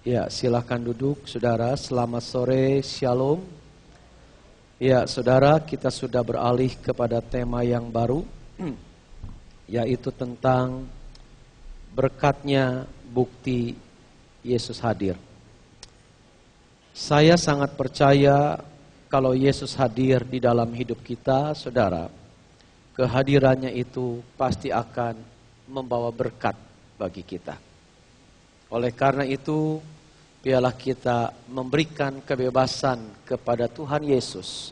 Ya, silakan duduk, saudara. Selamat sore, shalom. Ya, saudara, kita sudah beralih kepada tema yang baru, yaitu tentang berkatnya bukti Yesus hadir. Saya sangat percaya kalau Yesus hadir di dalam hidup kita, saudara, kehadirannya itu pasti akan membawa berkat bagi kita. Oleh karena itu, biarlah kita memberikan kebebasan kepada Tuhan Yesus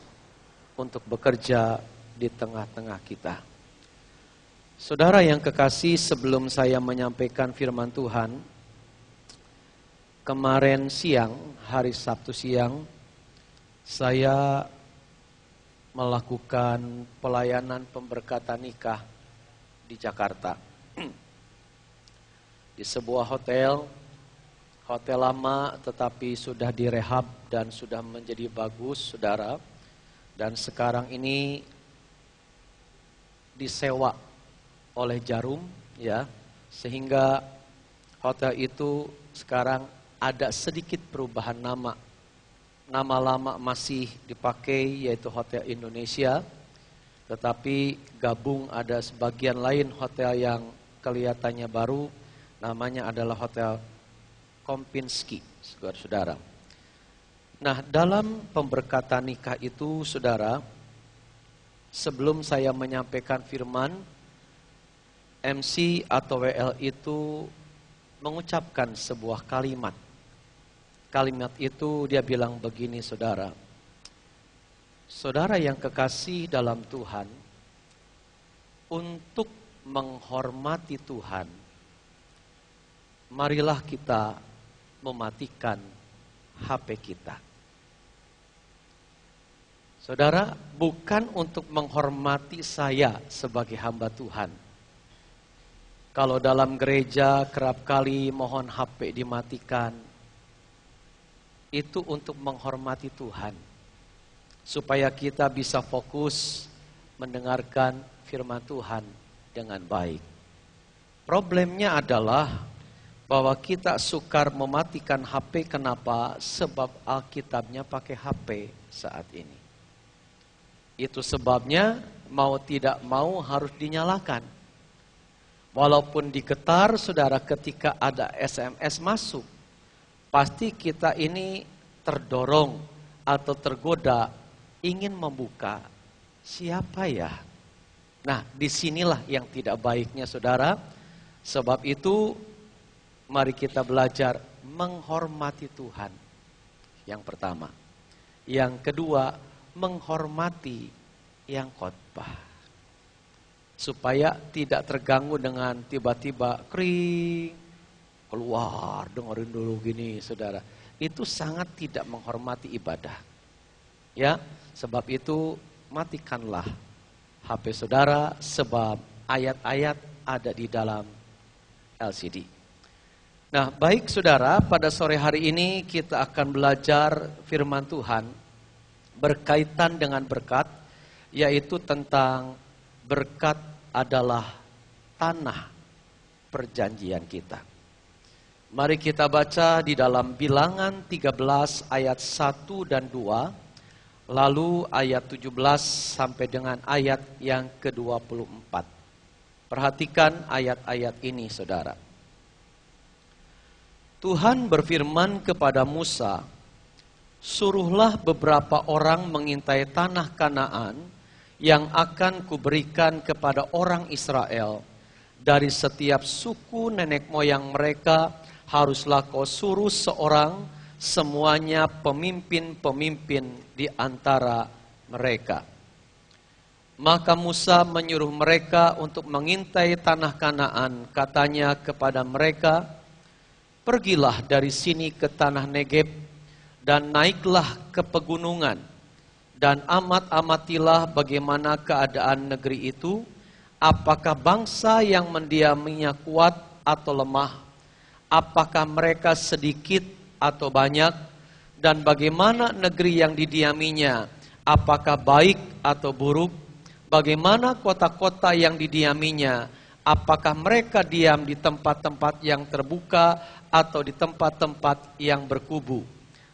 untuk bekerja di tengah-tengah kita. Saudara yang kekasih, sebelum saya menyampaikan firman Tuhan, kemarin siang, hari Sabtu siang, saya melakukan pelayanan pemberkatan nikah di Jakarta. Di sebuah hotel lama tetapi sudah direhab dan sudah menjadi bagus, saudara. Dan sekarang ini disewa oleh Jarum, ya, sehingga hotel itu sekarang ada sedikit perubahan nama. Nama lama masih dipakai, yaitu Hotel Indonesia, tetapi gabung ada sebagian lain hotel yang kelihatannya baru, namanya adalah Hotel Kempinski, saudara. Nah, dalam pemberkatan nikah itu, saudara, sebelum saya menyampaikan firman, MC atau WL itu mengucapkan sebuah kalimat. Kalimat itu dia bilang begini, saudara. Saudara yang kekasih dalam Tuhan, untuk menghormati Tuhan, marilah kita mematikan HP kita. Saudara, bukan untuk menghormati saya sebagai hamba Tuhan. Kalau dalam gereja kerap kali mohon HP dimatikan, itu untuk menghormati Tuhan, supaya kita bisa fokus mendengarkan firman Tuhan dengan baik. Problemnya adalah bahwa kita sukar mematikan HP. Kenapa? Sebab Alkitabnya pakai HP saat ini. Itu sebabnya mau tidak mau harus dinyalakan. Walaupun digetar, saudara, ketika ada SMS masuk, pasti kita ini terdorong atau tergoda ingin membuka. Siapa ya? Nah, disinilah yang tidak baiknya, saudara. Sebab itu, mari kita belajar menghormati Tuhan. Yang pertama. Yang kedua, menghormati yang khotbah. Supaya tidak terganggu dengan tiba-tiba kering, keluar, dengerin dulu gini, saudara. Itu sangat tidak menghormati ibadah. Ya, sebab itu matikanlah HP saudara, sebab ayat-ayat ada di dalam LCD. Nah, baik saudara, pada sore hari ini kita akan belajar firman Tuhan berkaitan dengan berkat, yaitu tentang berkat adalah tanah perjanjian kita. Mari kita baca di dalam Bilangan 13 ayat 1 dan 2, lalu ayat 17 sampai dengan ayat yang ke-24. Perhatikan ayat-ayat ini, saudara. Tuhan berfirman kepada Musa, suruhlah beberapa orang mengintai tanah Kanaan yang akan kuberikan kepada orang Israel. Dari setiap suku nenek moyang mereka haruslah kau suruh seorang, semuanya pemimpin-pemimpin di antara mereka. Maka Musa menyuruh mereka untuk mengintai tanah Kanaan. Katanya kepada mereka, pergilah dari sini ke tanah Negeb dan naiklah ke pegunungan dan amatilah bagaimana keadaan negeri itu, apakah bangsa yang mendiaminya kuat atau lemah, apakah mereka sedikit atau banyak, dan bagaimana negeri yang didiaminya, apakah baik atau buruk, bagaimana kota-kota yang didiaminya, Apakah mereka diam di tempat-tempat yang terbuka atau di tempat-tempat yang berkubu?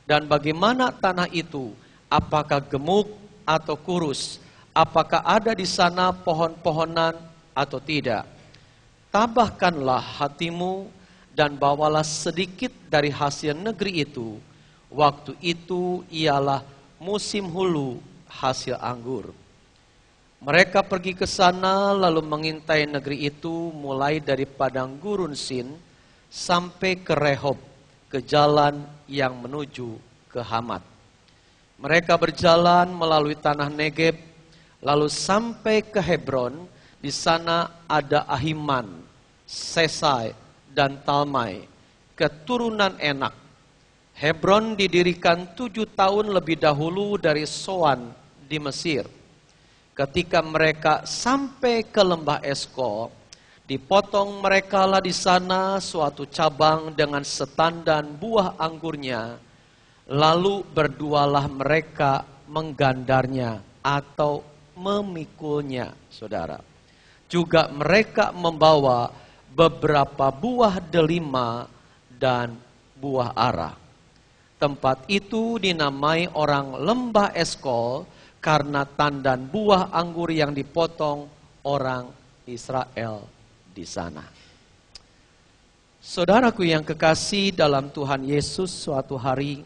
Dan bagaimana tanah itu? Apakah gemuk atau kurus? Apakah ada di sana pohon-pohonan atau tidak? Tabahkanlah hatimu dan bawalah sedikit dari hasil negeri itu. Waktu itu ialah musim hulu hasil anggur. Mereka pergi ke sana lalu mengintai negeri itu mulai dari padang gurun Sin sampai ke Rehob, ke jalan yang menuju ke Hamat. Mereka berjalan melalui tanah Negeb lalu sampai ke Hebron. Di sana ada Ahiman, Sesai dan Talmai, keturunan Enak. Hebron didirikan 7 tahun lebih dahulu dari Soan di Mesir. Ketika mereka sampai ke lembah Eskol, dipotong merekalah di sana suatu cabang dengan setandan buah anggurnya. Lalu berdualah mereka menggandarnya atau memikulnya, saudara. Juga mereka membawa beberapa buah delima dan buah ara. Tempat itu dinamai orang lembah Eskol karena tandan buah anggur yang dipotong orang Israel di sana. Saudaraku yang kekasih dalam Tuhan Yesus, suatu hari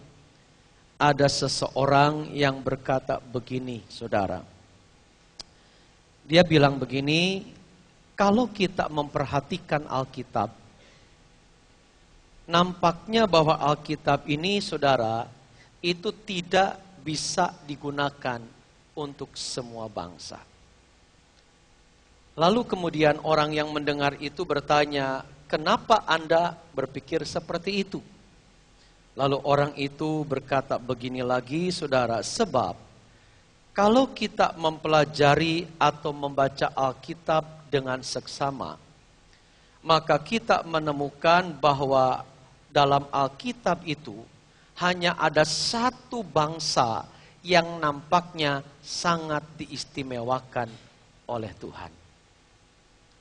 ada seseorang yang berkata begini, saudara. Dia bilang begini, kalau kita memperhatikan Alkitab, nampaknya bahwa Alkitab ini, saudara, itu tidak bisa digunakan untuk semua bangsa. Lalu kemudian orang yang mendengar itu bertanya, kenapa Anda berpikir seperti itu? Lalu orang itu berkata begini lagi, saudara, sebab kalau kita mempelajari atau membaca Alkitab dengan seksama, maka kita menemukan bahwa dalam Alkitab itu hanya ada satu bangsa yang nampaknya sangat diistimewakan oleh Tuhan.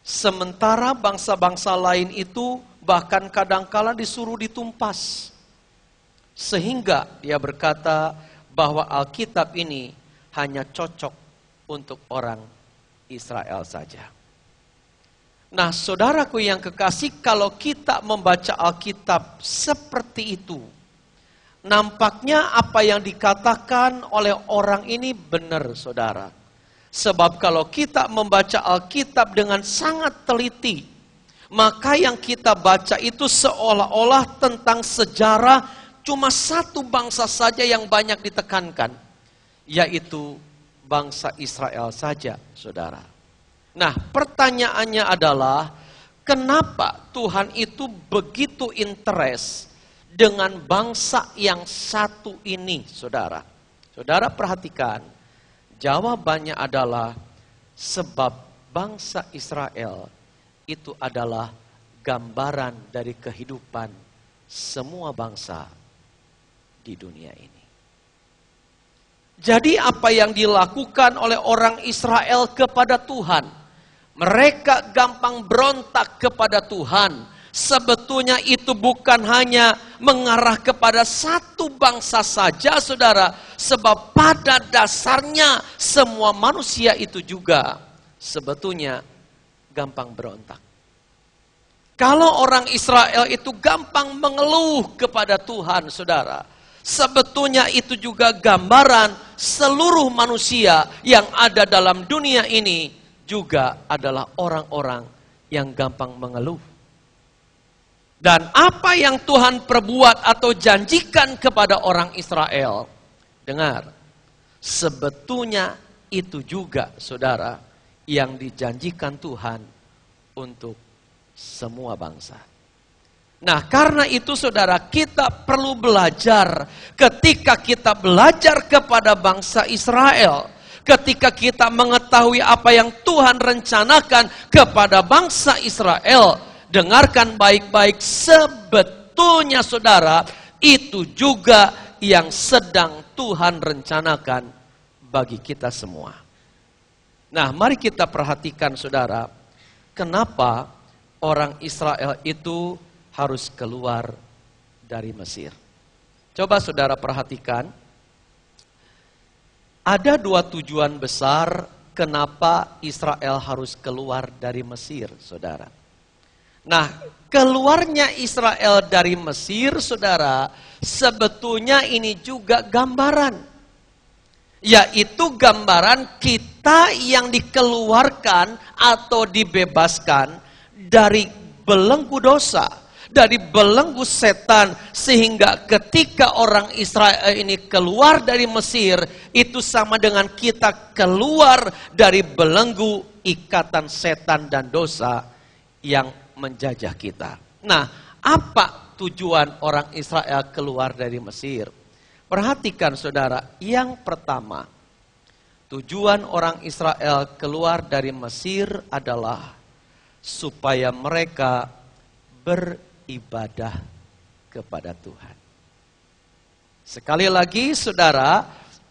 Sementara bangsa-bangsa lain itu bahkan kadangkala disuruh ditumpas. Sehingga dia berkata bahwa Alkitab ini hanya cocok untuk orang Israel saja. Nah, saudaraku yang kekasih, kalau kita membaca Alkitab seperti itu, nampaknya apa yang dikatakan oleh orang ini benar, saudara. Sebab kalau kita membaca Alkitab dengan sangat teliti, maka yang kita baca itu seolah-olah tentang sejarah cuma satu bangsa saja yang banyak ditekankan, yaitu bangsa Israel saja, saudara. Nah, pertanyaannya adalah, kenapa Tuhan itu begitu interest dengan bangsa yang satu ini, saudara? Saudara perhatikan, jawabannya adalah sebab bangsa Israel itu adalah gambaran dari kehidupan semua bangsa di dunia ini. Jadi apa yang dilakukan oleh orang Israel kepada Tuhan, mereka gampang berontak kepada Tuhan. Sebetulnya itu bukan hanya mengarah kepada satu bangsa saja, saudara. Sebab pada dasarnya semua manusia itu juga sebetulnya gampang berontak. Kalau orang Israel itu gampang mengeluh kepada Tuhan, saudara, sebetulnya itu juga gambaran seluruh manusia yang ada dalam dunia ini juga adalah orang-orang yang gampang mengeluh. Dan apa yang Tuhan perbuat atau janjikan kepada orang Israel, dengar, sebetulnya itu juga, saudara, yang dijanjikan Tuhan untuk semua bangsa. Nah, karena itu saudara, kita perlu belajar. Ketika kita belajar kepada bangsa Israel, ketika kita mengetahui apa yang Tuhan rencanakan kepada bangsa Israel, dengarkan baik-baik, sebetulnya saudara, itu juga yang sedang Tuhan rencanakan bagi kita semua. Nah, mari kita perhatikan, saudara, kenapa orang Israel itu harus keluar dari Mesir. Coba saudara perhatikan, ada dua tujuan besar kenapa Israel harus keluar dari Mesir, saudara. Nah, keluarnya Israel dari Mesir, saudara, sebetulnya ini juga gambaran. Yaitu gambaran kita yang dikeluarkan atau dibebaskan dari belenggu dosa, dari belenggu setan, sehingga ketika orang Israel ini keluar dari Mesir, itu sama dengan kita keluar dari belenggu ikatan setan dan dosa yang menjajah kita. Nah, apa tujuan orang Israel keluar dari Mesir? Perhatikan saudara, yang pertama, tujuan orang Israel keluar dari Mesir adalah supaya mereka beribadah kepada Tuhan. Sekali lagi saudara,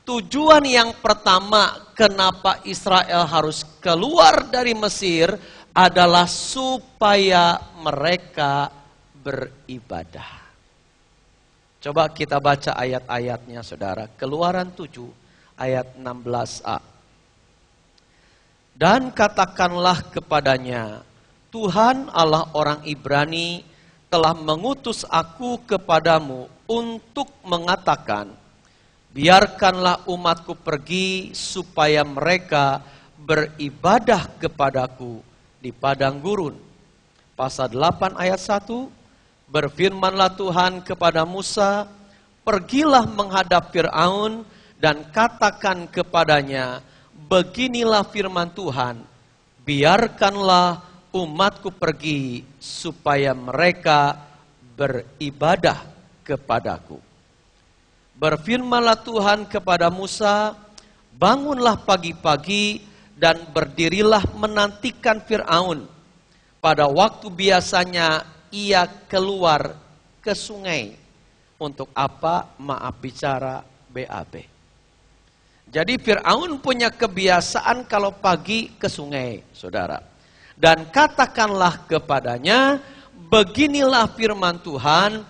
tujuan yang pertama kenapa Israel harus keluar dari Mesir adalah supaya mereka beribadah. Coba kita baca ayat-ayatnya saudara. Keluaran 7 ayat 16a. Dan katakanlah kepadanya, Tuhan Allah orang Ibrani telah mengutus aku kepadamu untuk mengatakan, biarkanlah umatku pergi supaya mereka beribadah kepadaku di padang gurun. Pasal 8 ayat 1. Berfirmanlah Tuhan kepada Musa, pergilah menghadap Fir'aun dan katakan kepadanya, beginilah firman Tuhan, biarkanlah umatku pergi supaya mereka beribadah kepadaku. Berfirmanlah Tuhan kepada Musa, bangunlah pagi-pagi dan berdirilah menantikan Fir'aun. Pada waktu biasanya ia keluar ke sungai. Untuk apa? Maaf bicara BAB. Jadi Fir'aun punya kebiasaan kalau pagi ke sungai, saudara. Dan katakanlah kepadanya, beginilah firman Tuhan,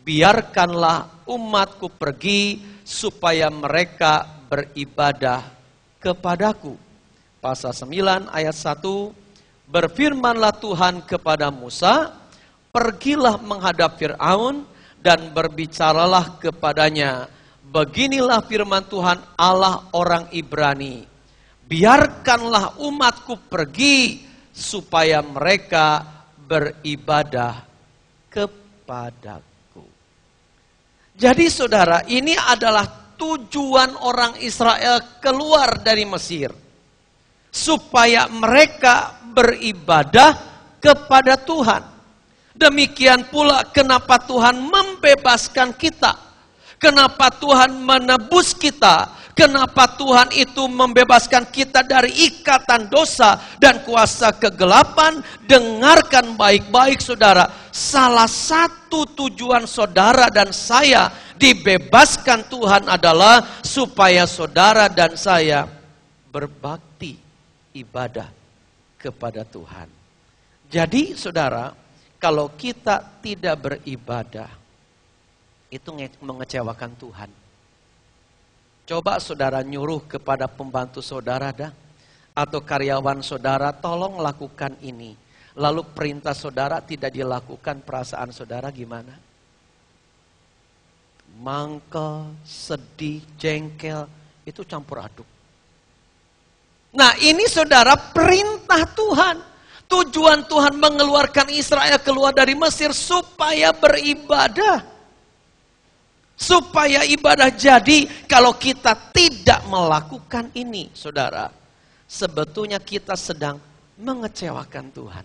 biarkanlah umatku pergi supaya mereka beribadah kepadaku. Pasal 9 ayat 1, berfirmanlah Tuhan kepada Musa, pergilah menghadap Fir'aun dan berbicaralah kepadanya, beginilah firman Tuhan Allah orang Ibrani, biarkanlah umatku pergi supaya mereka beribadah kepadaku. Jadi saudara, ini adalah tujuan orang Israel keluar dari Mesir, supaya mereka beribadah kepada Tuhan. Demikian pula kenapa Tuhan membebaskan kita. Kenapa Tuhan menebus kita. Kenapa Tuhan itu membebaskan kita dari ikatan dosa dan kuasa kegelapan. Dengarkan baik-baik saudara. Salah satu tujuan saudara dan saya dibebaskan Tuhan adalah supaya saudara dan saya berbakti ibadah kepada Tuhan. Jadi saudara, kalau kita tidak beribadah, itu mengecewakan Tuhan. Coba saudara nyuruh kepada pembantu saudara dah, atau karyawan saudara, tolong lakukan ini. Lalu perintah saudara tidak dilakukan, perasaan saudara gimana? Mangkel, sedih, jengkel, itu campur aduk. Nah ini saudara perintah Tuhan. Tujuan Tuhan mengeluarkan Israel keluar dari Mesir supaya beribadah. Supaya ibadah. Jadi kalau kita tidak melakukan ini, saudara, sebetulnya kita sedang mengecewakan Tuhan.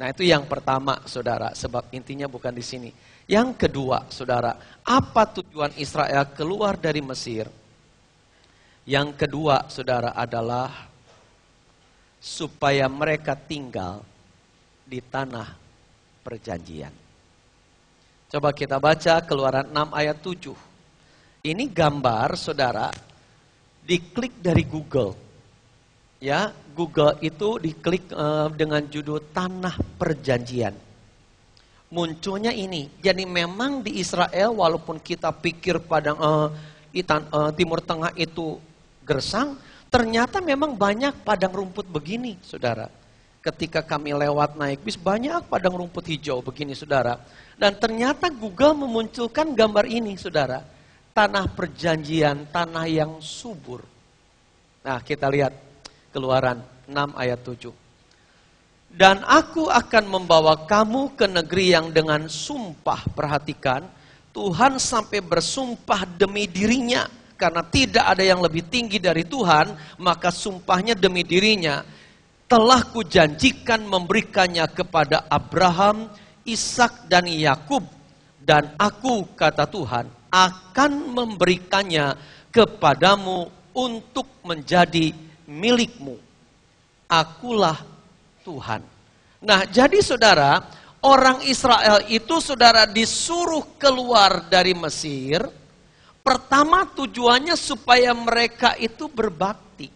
Nah itu yang pertama, saudara, sebab intinya bukan di sini. Yang kedua, saudara, apa tujuan Israel keluar dari Mesir? Yang kedua, saudara, adalah supaya mereka tinggal di tanah perjanjian. Coba kita baca Keluaran 6 ayat 7. Ini gambar saudara, diklik dari Google. Ya, Google itu diklik dengan judul Tanah Perjanjian. Munculnya ini. Jadi memang di Israel walaupun kita pikir padang Timur Tengah itu gersang, ternyata memang banyak padang rumput begini, saudara. Ketika kami lewat naik bis, banyak padang rumput hijau begini, saudara. Dan ternyata Google memunculkan gambar ini, saudara. Tanah perjanjian, tanah yang subur. Nah, kita lihat Keluaran 6 ayat 7. Dan aku akan membawa kamu ke negeri yang dengan sumpah, perhatikan, Tuhan sampai bersumpah demi dirinya. Karena tidak ada yang lebih tinggi dari Tuhan, maka sumpahnya demi dirinya. Telah kujanjikan memberikannya kepada Abraham, Ishak dan Yakub. Dan aku, kata Tuhan, akan memberikannya kepadamu untuk menjadi milikmu. Akulah Tuhan. Nah, jadi saudara, orang Israel itu saudara disuruh keluar dari Mesir. Pertama tujuannya supaya mereka itu berbakti.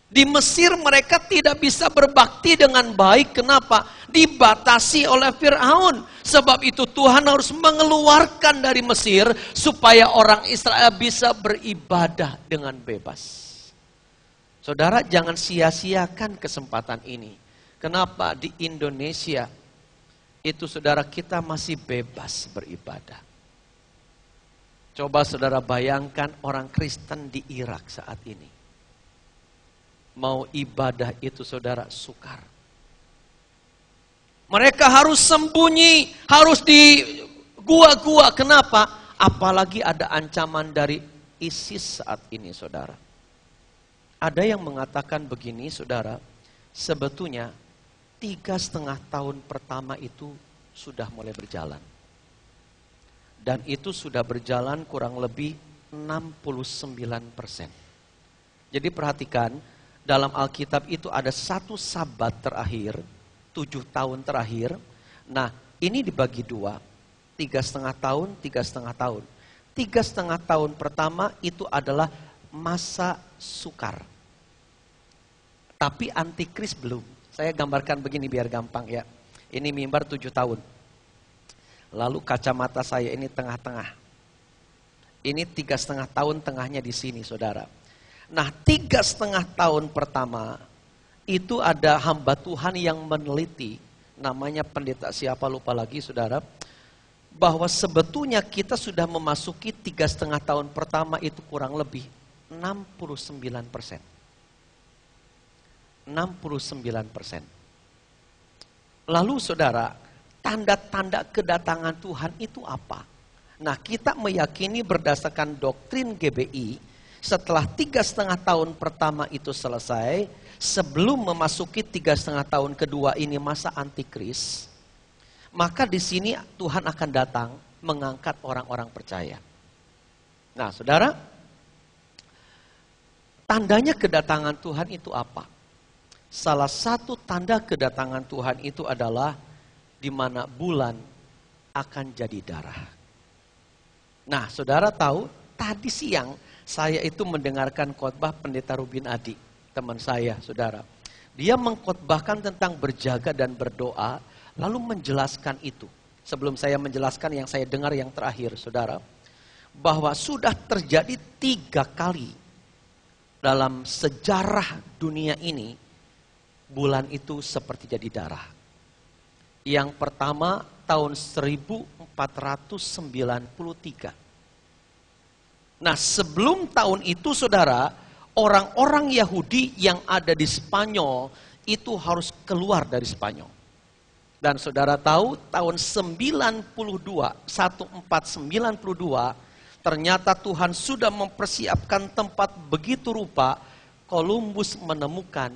Di Mesir mereka tidak bisa berbakti dengan baik. Kenapa? Dibatasi oleh Fir'aun. Sebab itu Tuhan harus mengeluarkan dari Mesir supaya orang Israel bisa beribadah dengan bebas. Saudara, jangan sia-siakan kesempatan ini. Kenapa? Di Indonesia itu saudara kita masih bebas beribadah. Coba saudara bayangkan orang Kristen di Irak saat ini. Mau ibadah itu saudara sukar. Mereka harus sembunyi, harus di gua-gua. Kenapa? Apalagi ada ancaman dari ISIS saat ini, saudara. Ada yang mengatakan begini, saudara. Sebetulnya 3,5 tahun pertama itu sudah mulai berjalan. Dan itu sudah berjalan kurang lebih 69%. Jadi perhatikan, dalam Alkitab itu ada satu sabat terakhir, 7 tahun terakhir. Nah, ini dibagi 2, 3,5 tahun, 3,5 tahun. 3,5 tahun pertama itu adalah masa sukar. Tapi antikris belum. Saya gambarkan begini biar gampang ya. Ini mimbar 7 tahun. Lalu kacamata saya ini tengah-tengah. Ini 3,5 tahun tengahnya di sini, saudara. Nah, 3,5 tahun pertama itu ada hamba Tuhan yang meneliti, namanya pendeta siapa lupa lagi saudara, bahwa sebetulnya kita sudah memasuki 3,5 tahun pertama itu kurang lebih 69%. 69%. Lalu saudara, tanda-tanda kedatangan Tuhan itu apa? Nah, kita meyakini berdasarkan doktrin GBI, setelah 3,5 tahun pertama itu selesai, sebelum memasuki 3,5 tahun kedua ini masa antikris, maka di sini Tuhan akan datang mengangkat orang-orang percaya. Nah, saudara, tandanya kedatangan Tuhan itu apa? Salah satu tanda kedatangan Tuhan itu adalah di mana bulan akan jadi darah. Nah, saudara tahu, tadi siang saya itu mendengarkan khotbah pendeta Rubin Adi, teman saya, saudara. Dia mengkhotbahkan tentang berjaga dan berdoa, lalu menjelaskan itu. Sebelum saya menjelaskan yang saya dengar yang terakhir, saudara, bahwa sudah terjadi 3 kali dalam sejarah dunia ini, bulan itu seperti jadi darah. Yang pertama tahun 1493. Nah, sebelum tahun itu saudara, orang-orang Yahudi yang ada di Spanyol itu harus keluar dari Spanyol. Dan saudara tahu tahun 1492, ternyata Tuhan sudah mempersiapkan tempat begitu rupa, Columbus menemukan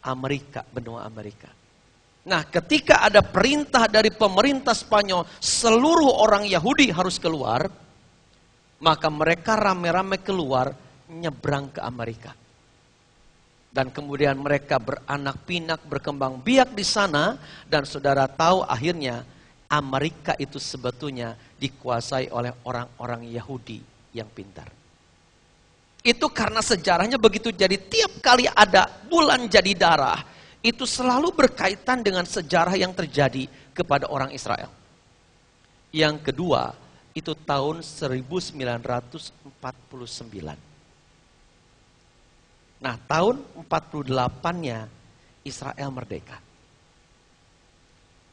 Amerika, benua Amerika. Nah, ketika ada perintah dari pemerintah Spanyol, seluruh orang Yahudi harus keluar, maka mereka rame-rame keluar, nyebrang ke Amerika. Dan kemudian mereka beranak pinak, berkembang biak di sana. Dan saudara tahu akhirnya Amerika itu sebetulnya dikuasai oleh orang-orang Yahudi yang pintar. Itu karena sejarahnya begitu, jadi tiap kali ada bulan jadi darah, itu selalu berkaitan dengan sejarah yang terjadi kepada orang Israel. Yang kedua, itu tahun 1949. Nah, tahun 48-nya Israel merdeka.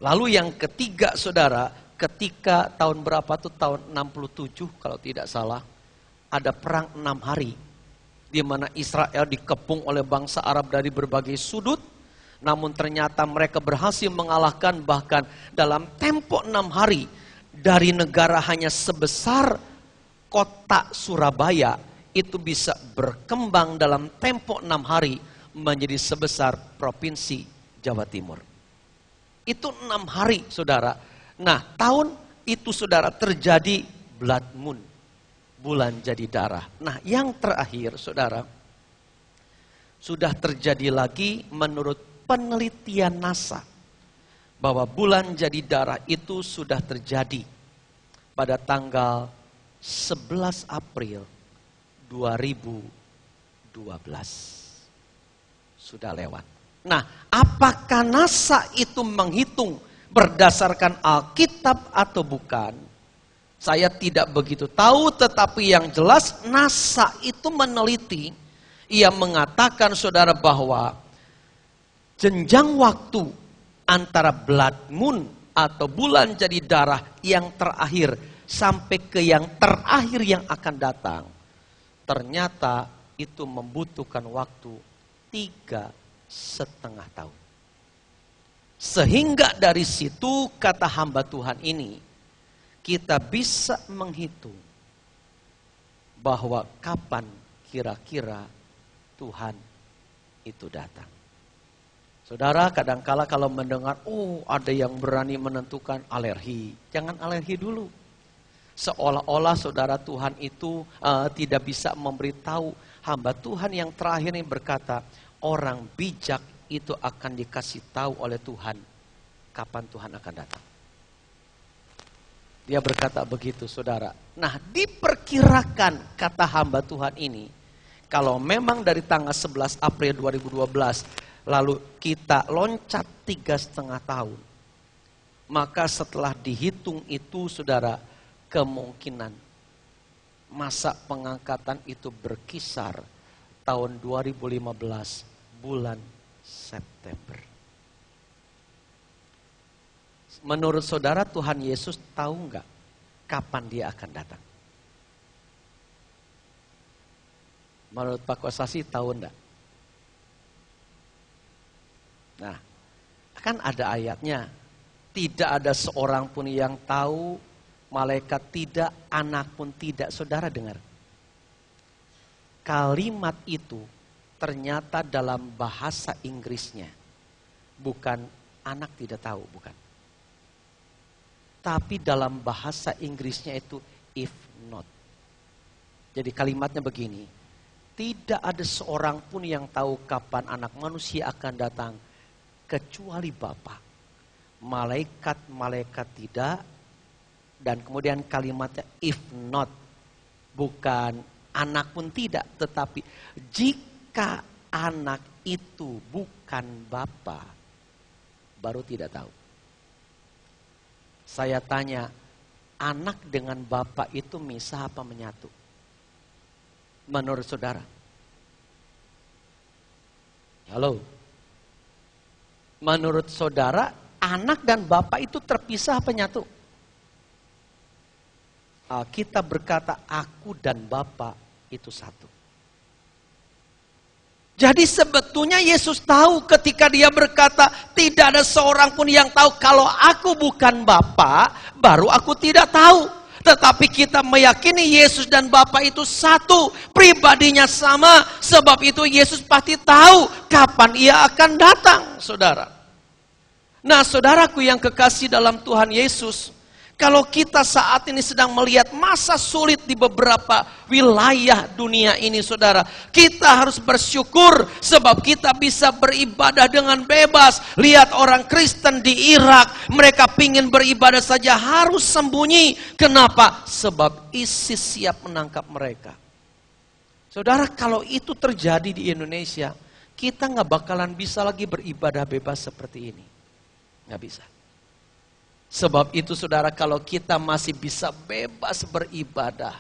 Lalu yang ketiga, saudara, ketika tahun berapa tuh, tahun 67 kalau tidak salah, ada perang 6 hari, di mana Israel dikepung oleh bangsa Arab dari berbagai sudut, namun ternyata mereka berhasil mengalahkan, bahkan dalam tempo 6 hari, dari negara hanya sebesar kota Surabaya, itu bisa berkembang dalam tempo 6 hari, menjadi sebesar provinsi Jawa Timur. Itu 6 hari, saudara. Nah, tahun itu, saudara, terjadi blood moon, bulan jadi darah. Nah, yang terakhir, saudara, sudah terjadi lagi menurut penelitian NASA, bahwa bulan jadi darah itu sudah terjadi pada tanggal 11 April 2012. Sudah lewat. Nah, apakah NASA itu menghitung berdasarkan Alkitab atau bukan? Saya tidak begitu tahu, tetapi yang jelas NASA itu meneliti. Ia mengatakan, saudara, bahwa jenjang waktu antara blood moon atau bulan jadi darah yang terakhir sampai ke yang terakhir yang akan datang, ternyata itu membutuhkan waktu 3,5 tahun. Sehingga dari situ, kata hamba Tuhan ini, kita bisa menghitung bahwa kapan kira-kira Tuhan itu datang. Saudara, kadangkala kalau mendengar, ada yang berani menentukan alergi. Jangan alergi dulu. Seolah-olah, saudara, Tuhan itu tidak bisa memberitahu. Hamba Tuhan yang terakhir ini berkata, orang bijak itu akan dikasih tahu oleh Tuhan kapan Tuhan akan datang. Dia berkata begitu, saudara. Nah, diperkirakan, kata hamba Tuhan ini, kalau memang dari tanggal 11 April 2012, lalu kita loncat 3,5 tahun, maka setelah dihitung itu, saudara, kemungkinan masa pengangkatan itu berkisar tahun 2015 bulan September. Menurut saudara, Tuhan Yesus tahu nggak kapan dia akan datang? Menurut Pak Kosasi tahu enggak? Nah, kan ada ayatnya. Tidak ada seorang pun yang tahu, malaikat tidak, anak pun tidak. Saudara dengar. Kalimat itu ternyata dalam bahasa Inggrisnya bukan anak tidak tahu, bukan. Tapi dalam bahasa Inggrisnya itu if not. Jadi kalimatnya begini. Tidak ada seorang pun yang tahu kapan anak manusia akan datang kecuali Bapa. Malaikat-malaikat tidak. Dan kemudian kalimatnya if not. Bukan anak pun tidak. Tetapi jika anak itu bukan Bapa, baru tidak tahu. Saya tanya, anak dengan Bapa itu misah apa menyatu? Menurut saudara? Halo? Menurut saudara, anak dan Bapa itu terpisah apa nyatu? Alkitab berkata, aku dan Bapa itu satu. Jadi sebetulnya Yesus tahu ketika dia berkata, tidak ada seorang pun yang tahu kalau aku bukan Bapa, baru aku tidak tahu. Tetapi kita meyakini Yesus dan Bapa itu satu, pribadinya sama. Sebab itu Yesus pasti tahu kapan ia akan datang, saudara. Nah, saudaraku yang kekasih dalam Tuhan Yesus, kalau kita saat ini sedang melihat masa sulit di beberapa wilayah dunia ini, saudara, kita harus bersyukur sebab kita bisa beribadah dengan bebas. Lihat orang Kristen di Irak, mereka pingin beribadah saja harus sembunyi. Kenapa? Sebab ISIS siap menangkap mereka. Saudara, kalau itu terjadi di Indonesia, kita nggak bakalan bisa lagi beribadah bebas seperti ini. Nggak bisa. Sebab itu saudara, kalau kita masih bisa bebas beribadah,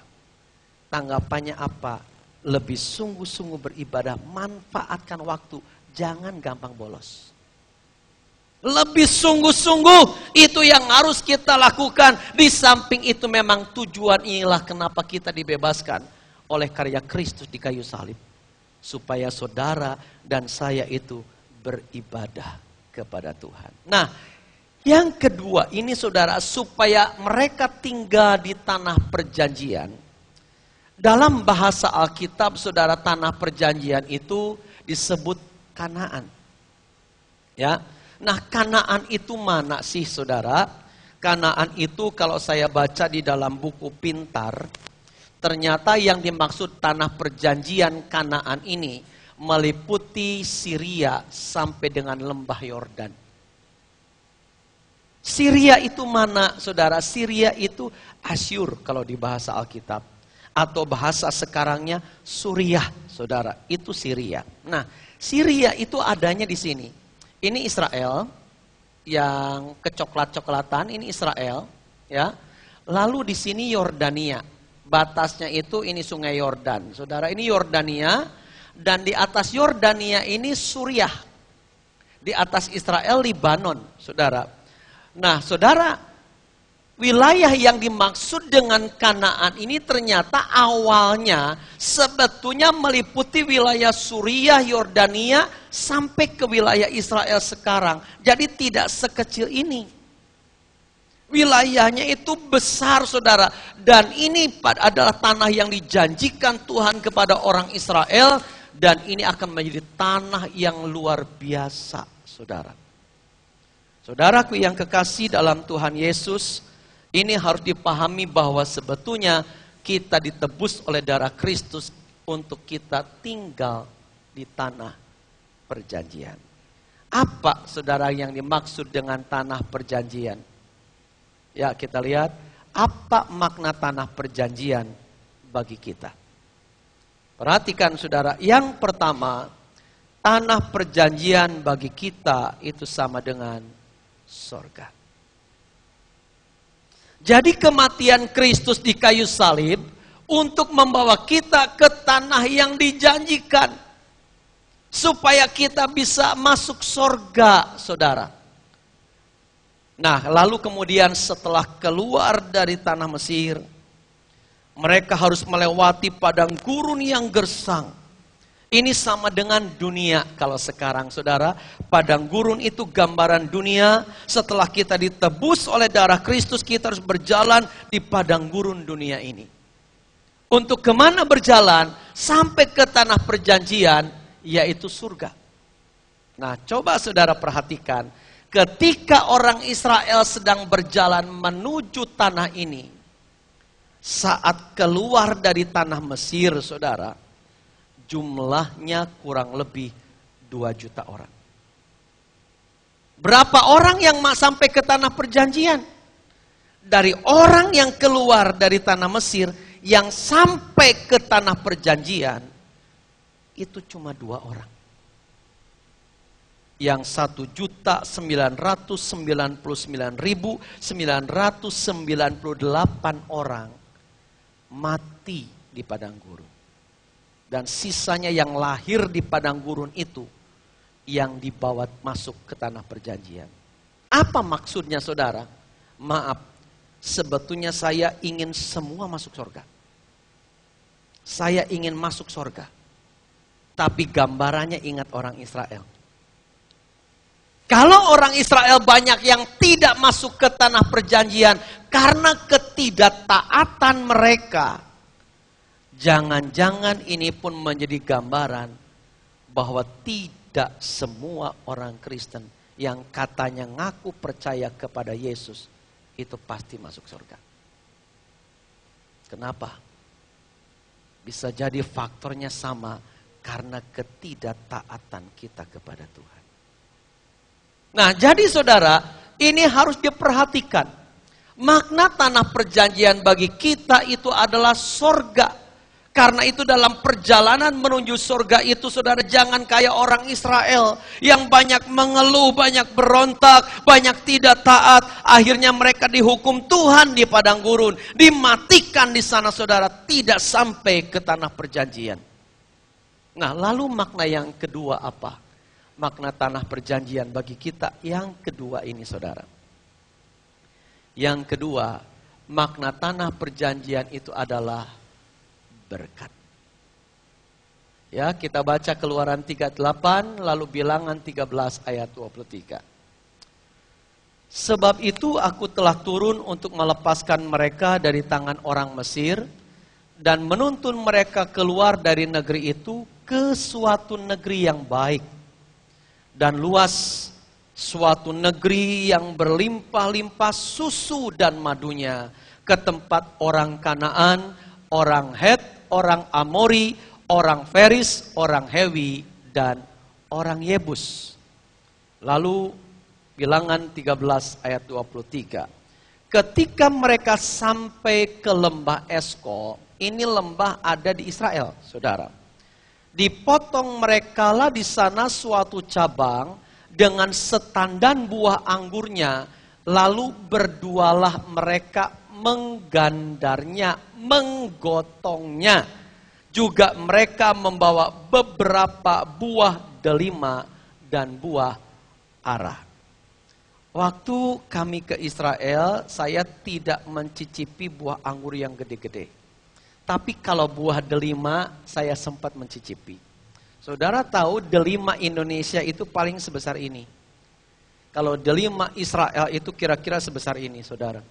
tanggapannya apa? Lebih sungguh-sungguh beribadah, manfaatkan waktu, jangan gampang bolos. Lebih sungguh-sungguh, itu yang harus kita lakukan. Di samping itu memang tujuan inilah kenapa kita dibebaskan oleh karya Kristus di kayu salib. Supaya saudara dan saya itu beribadah kepada Tuhan. Nah, yang kedua ini saudara, supaya mereka tinggal di tanah perjanjian. Dalam bahasa Alkitab saudara, tanah perjanjian itu disebut Kanaan. Ya. Nah, Kanaan itu mana sih saudara? Kanaan itu kalau saya baca di dalam buku Pintar, ternyata yang dimaksud tanah perjanjian Kanaan ini meliputi Syria sampai dengan lembah Yordan. Syria itu mana saudara? Syria itu Asyur kalau di bahasa Alkitab. Atau bahasa sekarangnya Suriah saudara. Itu Syria. Nah, Syria itu adanya di sini. Ini Israel yang kecoklat-coklatan, ini Israel, ya. Lalu di sini Yordania. Batasnya itu ini Sungai Yordan. Saudara, ini Yordania dan di atas Yordania ini Suriah. Di atas Israel Libanon, saudara. Nah, saudara, wilayah yang dimaksud dengan Kanaan ini ternyata awalnya sebetulnya meliputi wilayah Suriah, Yordania, sampai ke wilayah Israel sekarang. Jadi tidak sekecil ini. Wilayahnya itu besar saudara. Dan ini adalah tanah yang dijanjikan Tuhan kepada orang Israel. Dan ini akan menjadi tanah yang luar biasa saudara. Saudaraku yang kekasih dalam Tuhan Yesus, ini harus dipahami bahwa sebetulnya kita ditebus oleh darah Kristus untuk kita tinggal di tanah perjanjian. Apa saudara yang dimaksud dengan tanah perjanjian? Ya, kita lihat apa makna tanah perjanjian bagi kita. Perhatikan saudara, yang pertama, tanah perjanjian bagi kita itu sama dengan sorga. Jadi kematian Kristus di kayu salib untuk membawa kita ke tanah yang dijanjikan. Supaya kita bisa masuk sorga, saudara. Nah, lalu kemudian setelah keluar dari tanah Mesir, mereka harus melewati padang gurun yang gersang. Ini sama dengan dunia kalau sekarang saudara. Padang gurun itu gambaran dunia. Setelah kita ditebus oleh darah Kristus, kita harus berjalan di padang gurun dunia ini. Untuk kemana berjalan? Sampai ke tanah perjanjian, yaitu surga. Nah, coba saudara perhatikan. Ketika orang Israel sedang berjalan menuju tanah ini, saat keluar dari tanah Mesir saudara, jumlahnya kurang lebih 2 juta orang. Berapa orang yang sampai ke tanah perjanjian? Dari orang yang keluar dari tanah Mesir, yang sampai ke tanah perjanjian, itu cuma 2 orang. Yang 1.999.998 orang mati di padang gurun. Dan sisanya yang lahir di padang gurun itu yang dibawa masuk ke tanah perjanjian. Apa maksudnya saudara? Maaf, sebetulnya saya ingin semua masuk surga. Saya ingin masuk surga. Tapi gambarannya ingat orang Israel. Kalau orang Israel banyak yang tidak masuk ke tanah perjanjian karena ketidaktaatan mereka, jangan-jangan ini pun menjadi gambaran bahwa tidak semua orang Kristen yang katanya ngaku percaya kepada Yesus itu pasti masuk surga. Kenapa? Bisa jadi faktornya sama karena ketidaktaatan kita kepada Tuhan. Nah, jadi saudara, ini harus diperhatikan. Makna tanah perjanjian bagi kita itu adalah sorga. Karena itu dalam perjalanan menuju surga itu, saudara, jangan kayak orang Israel yang banyak mengeluh, banyak berontak, banyak tidak taat. Akhirnya mereka dihukum Tuhan di padang gurun, dimatikan di sana, saudara, tidak sampai ke tanah perjanjian. Nah, lalu makna yang kedua apa? Makna tanah perjanjian bagi kita yang kedua ini, saudara. Yang kedua, makna tanah perjanjian itu adalah berkat. Ya, kita baca Keluaran 38, lalu Bilangan 13 ayat 23. Sebab itu aku telah turun untuk melepaskan mereka dari tangan orang Mesir dan menuntun mereka keluar dari negeri itu ke suatu negeri yang baik dan luas, suatu negeri yang berlimpah-limpah susu dan madunya, ke tempat orang Kanaan, orang Het, orang Amori, orang Feris, orang Hewi, dan orang Yebus. Lalu Bilangan 13 ayat 23. Ketika mereka sampai ke lembah Eskol, ini lembah ada di Israel, saudara. Dipotong merekalah di sana suatu cabang dengan setandan buah anggurnya, lalu berdualah mereka menggandarnya, menggotongnya. Juga mereka membawa beberapa buah delima dan buah ara. Waktu kami ke Israel, saya tidak mencicipi buah anggur yang gede-gede. Tapi kalau buah delima, saya sempat mencicipi. Saudara tahu delima Indonesia itu paling sebesar ini. Kalau delima Israel itu kira-kira sebesar ini, saudara.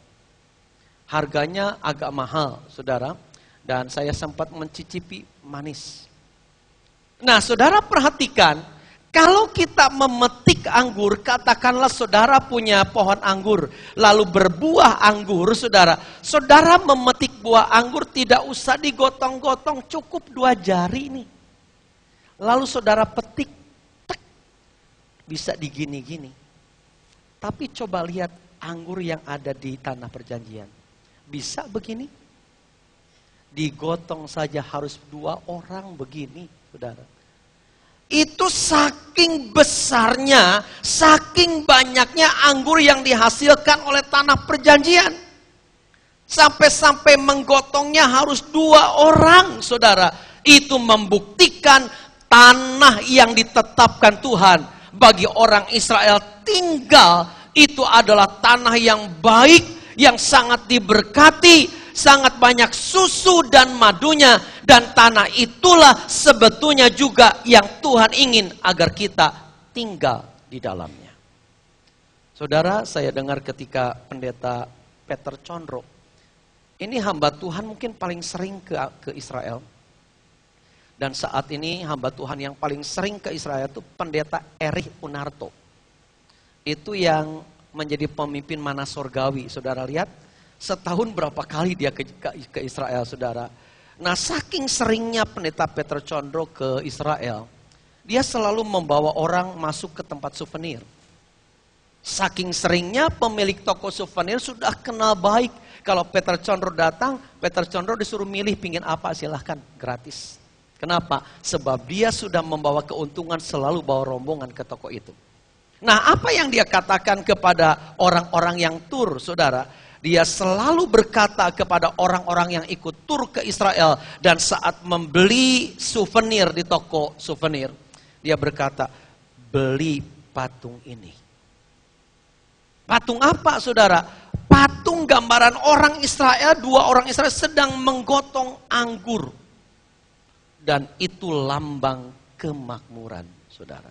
Harganya agak mahal, saudara. Dan saya sempat mencicipi, manis. Nah, saudara perhatikan, kalau kita memetik anggur, katakanlah saudara punya pohon anggur, lalu berbuah anggur, saudara. Saudara memetik buah anggur tidak usah digotong-gotong, cukup 2 jari nih. Lalu saudara petik, tek, bisa digini-gini. Tapi coba lihat anggur yang ada di tanah perjanjian. Bisa begini? Digotong saja harus 2 orang begini, saudara. Itu saking besarnya, saking banyaknya anggur yang dihasilkan oleh tanah perjanjian. Sampai-sampai menggotongnya harus 2 orang, saudara. Itu membuktikan tanah yang ditetapkan Tuhan bagi orang Israel tinggal, itu adalah tanah yang baik, yang sangat diberkati, sangat banyak susu dan madunya, dan tanah itulah sebetulnya juga yang Tuhan ingin agar kita tinggal di dalamnya. Saudara, saya dengar ketika pendeta Peter Condro, ini hamba Tuhan mungkin paling sering ke Israel. Dan saat ini hamba Tuhan yang paling sering ke Israel itu pendeta Erich Unarto. Itu yang menjadi pemimpin Mana Sorgawi. Saudara lihat, setahun berapa kali dia ke Israel, saudara. Nah, saking seringnya pendeta Peter Condro ke Israel, dia selalu membawa orang masuk ke tempat souvenir. Saking seringnya pemilik toko souvenir sudah kenal baik. Kalau Peter Condro datang, Peter Condro disuruh milih pingin apa, silahkan, gratis. Kenapa? Sebab dia sudah membawa keuntungan, selalu bawa rombongan ke toko itu. Nah, apa yang dia katakan kepada orang-orang yang tur, saudara? Dia selalu berkata kepada orang-orang yang ikut tur ke Israel dan saat membeli souvenir di toko souvenir, dia berkata, beli patung ini. Patung apa, saudara? Patung gambaran orang Israel, 2 orang Israel sedang menggotong anggur. Dan itu lambang kemakmuran, saudara.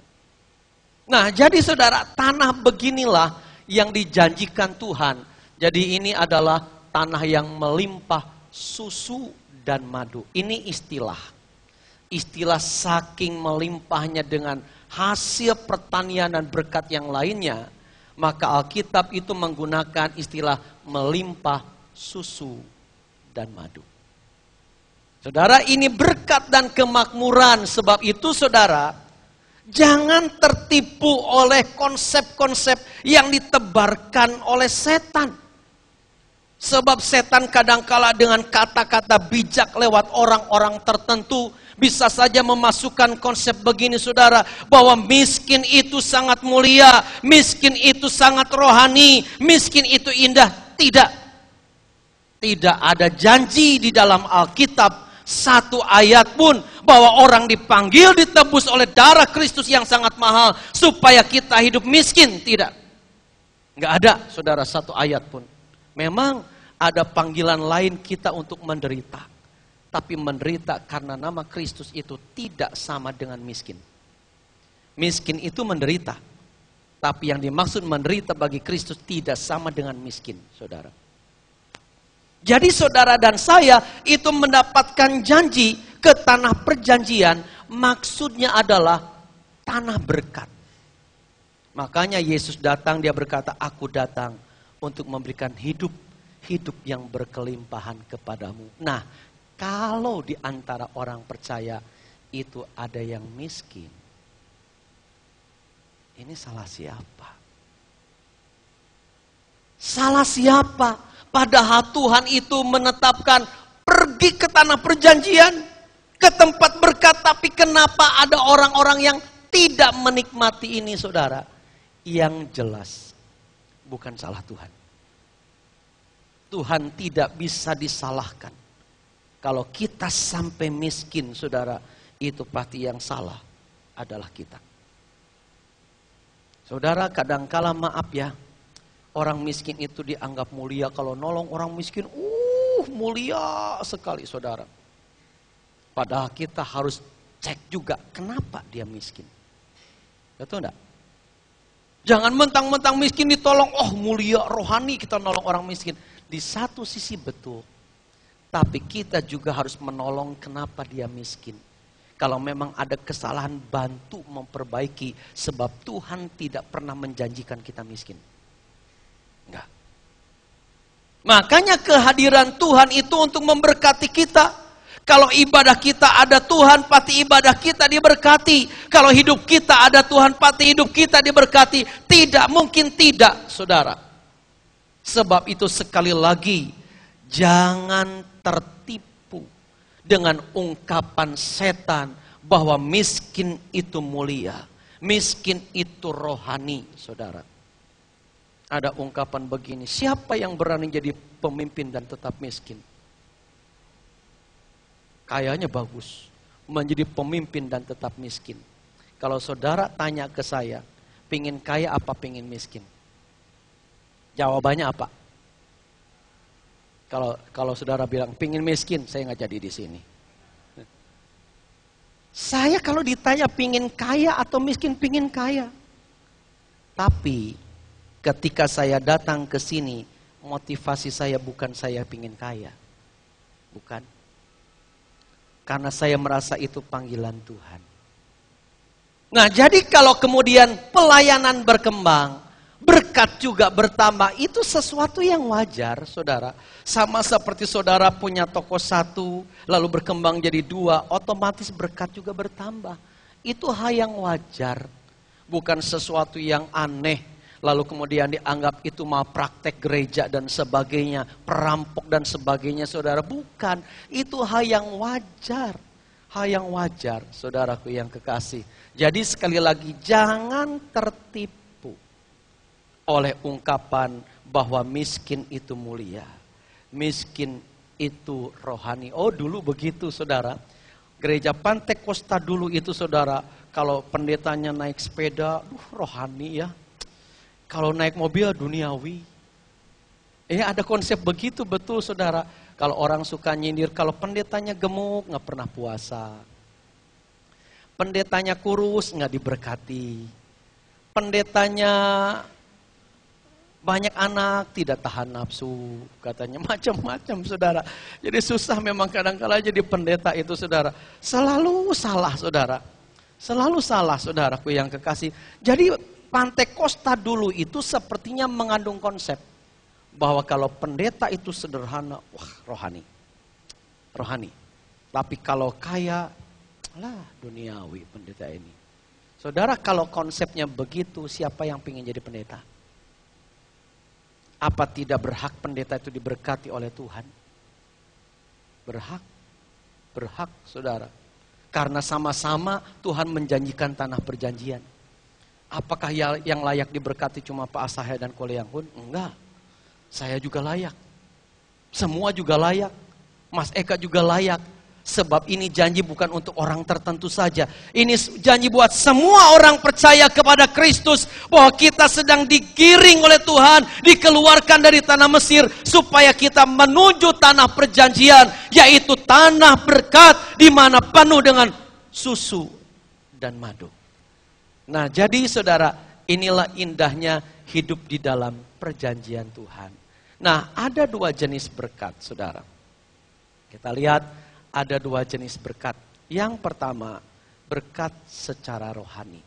Nah, jadi saudara, tanah beginilah yang dijanjikan Tuhan. Jadi ini adalah tanah yang melimpah susu dan madu. Ini istilah. Istilah saking melimpahnya dengan hasil pertanian dan berkat yang lainnya. Maka Alkitab itu menggunakan istilah melimpah susu dan madu. Saudara, ini berkat dan kemakmuran. Sebab itu saudara, jangan tertipu oleh konsep-konsep yang ditebarkan oleh setan. Sebab setan kadangkala dengan kata-kata bijak lewat orang-orang tertentu bisa saja memasukkan konsep begini saudara, bahwa miskin itu sangat mulia, miskin itu sangat rohani, miskin itu indah. Tidak. Tidak ada janji di dalam Alkitab satu ayat pun bahwa orang dipanggil ditebus oleh darah Kristus yang sangat mahal supaya kita hidup miskin. Tidak. Nggak ada saudara satu ayat pun. Memang ada panggilan lain kita untuk menderita. Tapi menderita karena nama Kristus itu tidak sama dengan miskin. Miskin itu menderita. Tapi yang dimaksud menderita bagi Kristus tidak sama dengan miskin, saudara. Jadi saudara dan saya itu mendapatkan janji ke tanah perjanjian. Maksudnya adalah tanah berkat. Makanya Yesus datang, dia berkata, aku datang untuk memberikan hidup yang berkelimpahan kepadamu. Nah, kalau di antara orang percaya itu ada yang miskin, ini salah siapa? Salah siapa? Padahal Tuhan itu menetapkan pergi ke tanah perjanjian, ke tempat berkat. Tapi kenapa ada orang-orang yang tidak menikmati ini, saudara? Yang jelas, bukan salah Tuhan. Tuhan tidak bisa disalahkan. Kalau kita sampai miskin, saudara, itu pasti yang salah adalah kita. Saudara, kadangkala maaf ya, orang miskin itu dianggap mulia. Kalau nolong orang miskin, mulia sekali saudara. Padahal kita harus cek juga kenapa dia miskin. Betul enggak? Jangan mentang-mentang miskin ditolong, mulia rohani kita nolong orang miskin. Di satu sisi betul, tapi kita juga harus menolong kenapa dia miskin. Kalau memang ada kesalahan, bantu memperbaiki, sebab Tuhan tidak pernah menjanjikan kita miskin. Enggak. Makanya kehadiran Tuhan itu untuk memberkati kita. Kalau ibadah kita ada Tuhan, pasti ibadah kita diberkati. Kalau hidup kita ada Tuhan, pasti hidup kita diberkati. Tidak mungkin tidak, saudara. Sebab itu sekali lagi, jangan tertipu dengan ungkapan setan bahwa miskin itu mulia, miskin itu rohani, saudara. Ada ungkapan begini, siapa yang berani jadi pemimpin dan tetap miskin? Kayaknya bagus, menjadi pemimpin dan tetap miskin. Kalau saudara tanya ke saya, pingin kaya apa pingin miskin? Jawabannya apa? Kalau saudara bilang pingin miskin, saya nggak jadi di sini. Saya kalau ditanya pingin kaya atau miskin, pingin kaya. Tapi ketika saya datang ke sini, motivasi saya bukan saya pingin kaya, bukan. Karena saya merasa itu panggilan Tuhan. Nah, jadi kalau kemudian pelayanan berkembang, berkat juga bertambah, itu sesuatu yang wajar, saudara. Sama seperti saudara punya toko satu, lalu berkembang jadi dua, otomatis berkat juga bertambah. Itu hal yang wajar, bukan sesuatu yang aneh. Lalu kemudian dianggap itu mau praktek gereja dan sebagainya, perampok dan sebagainya, saudara. Bukan, itu hal yang wajar. Hal yang wajar, saudaraku yang kekasih. Jadi sekali lagi, jangan tertipu oleh ungkapan bahwa miskin itu mulia, miskin itu rohani. Oh, dulu begitu, saudara. Gereja Pantekosta dulu itu, saudara, kalau pendetanya naik sepeda, rohani ya. Kalau naik mobil duniawi. Ada konsep begitu, betul saudara. Kalau orang suka nyindir, kalau pendetanya gemuk nggak pernah puasa. Pendetanya kurus nggak diberkati. Pendetanya banyak anak, tidak tahan nafsu, katanya macam-macam, saudara. Jadi susah memang kadang-kala jadi pendeta itu, saudara. Selalu salah, saudara. Selalu salah, saudaraku yang kekasih. Jadi Pantekosta dulu itu sepertinya mengandung konsep bahwa kalau pendeta itu sederhana, wah rohani. Rohani. Tapi kalau kaya, duniawi pendeta ini. Saudara, kalau konsepnya begitu, siapa yang ingin jadi pendeta? Apa tidak berhak pendeta itu diberkati oleh Tuhan? Berhak. Berhak, saudara. Karena sama-sama Tuhan menjanjikan tanah perjanjian. Apakah yang layak diberkati cuma Pak Asahya dan Ko Leang Hun? Enggak. Saya juga layak. Semua juga layak. Mas Eka juga layak. Sebab ini janji bukan untuk orang tertentu saja. Ini janji buat semua orang percaya kepada Kristus. Bahwa kita sedang digiring oleh Tuhan. Dikeluarkan dari tanah Mesir. Supaya kita menuju tanah perjanjian. Yaitu tanah berkat. Di mana penuh dengan susu dan madu. Nah jadi saudara. Inilah indahnya hidup di dalam perjanjian Tuhan. Nah ada dua jenis berkat saudara. Kita lihat. Ada dua jenis berkat. Yang pertama, berkat secara rohani.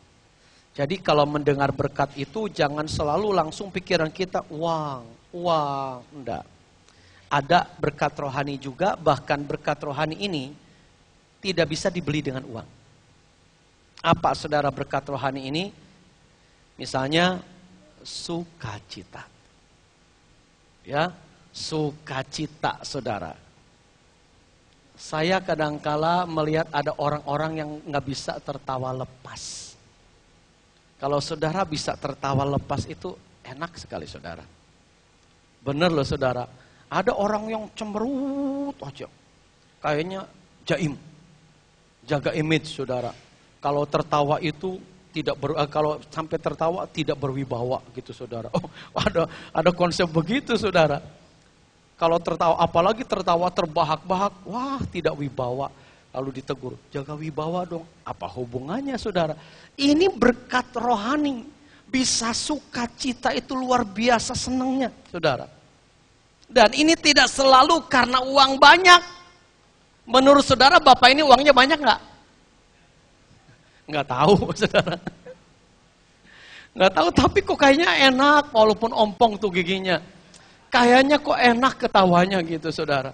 Jadi kalau mendengar berkat itu jangan selalu langsung pikiran kita uang, enggak. Ada berkat rohani juga, bahkan berkat rohani ini tidak bisa dibeli dengan uang. Apa saudara berkat rohani ini? Misalnya sukacita. Ya, sukacita saudara. Saya kadangkala melihat ada orang-orang yang nggak bisa tertawa lepas. Kalau saudara bisa tertawa lepas itu enak sekali saudara. Bener loh saudara. Ada orang yang cemberut aja. Kayaknya jaim. Jaga image saudara. Kalau tertawa itu kalau sampai tertawa tidak berwibawa gitu saudara. Oh ada konsep begitu saudara. Kalau tertawa, apalagi tertawa terbahak-bahak, wah tidak wibawa. Lalu ditegur, jaga wibawa dong. Apa hubungannya saudara? Ini berkat rohani. Bisa sukacita itu luar biasa senangnya saudara. Dan ini tidak selalu karena uang banyak. Menurut saudara bapak ini uangnya banyak nggak? Nggak tahu saudara. Nggak tahu tapi kok kayaknya enak walaupun ompong tuh giginya. Kayaknya kok enak ketawanya gitu saudara.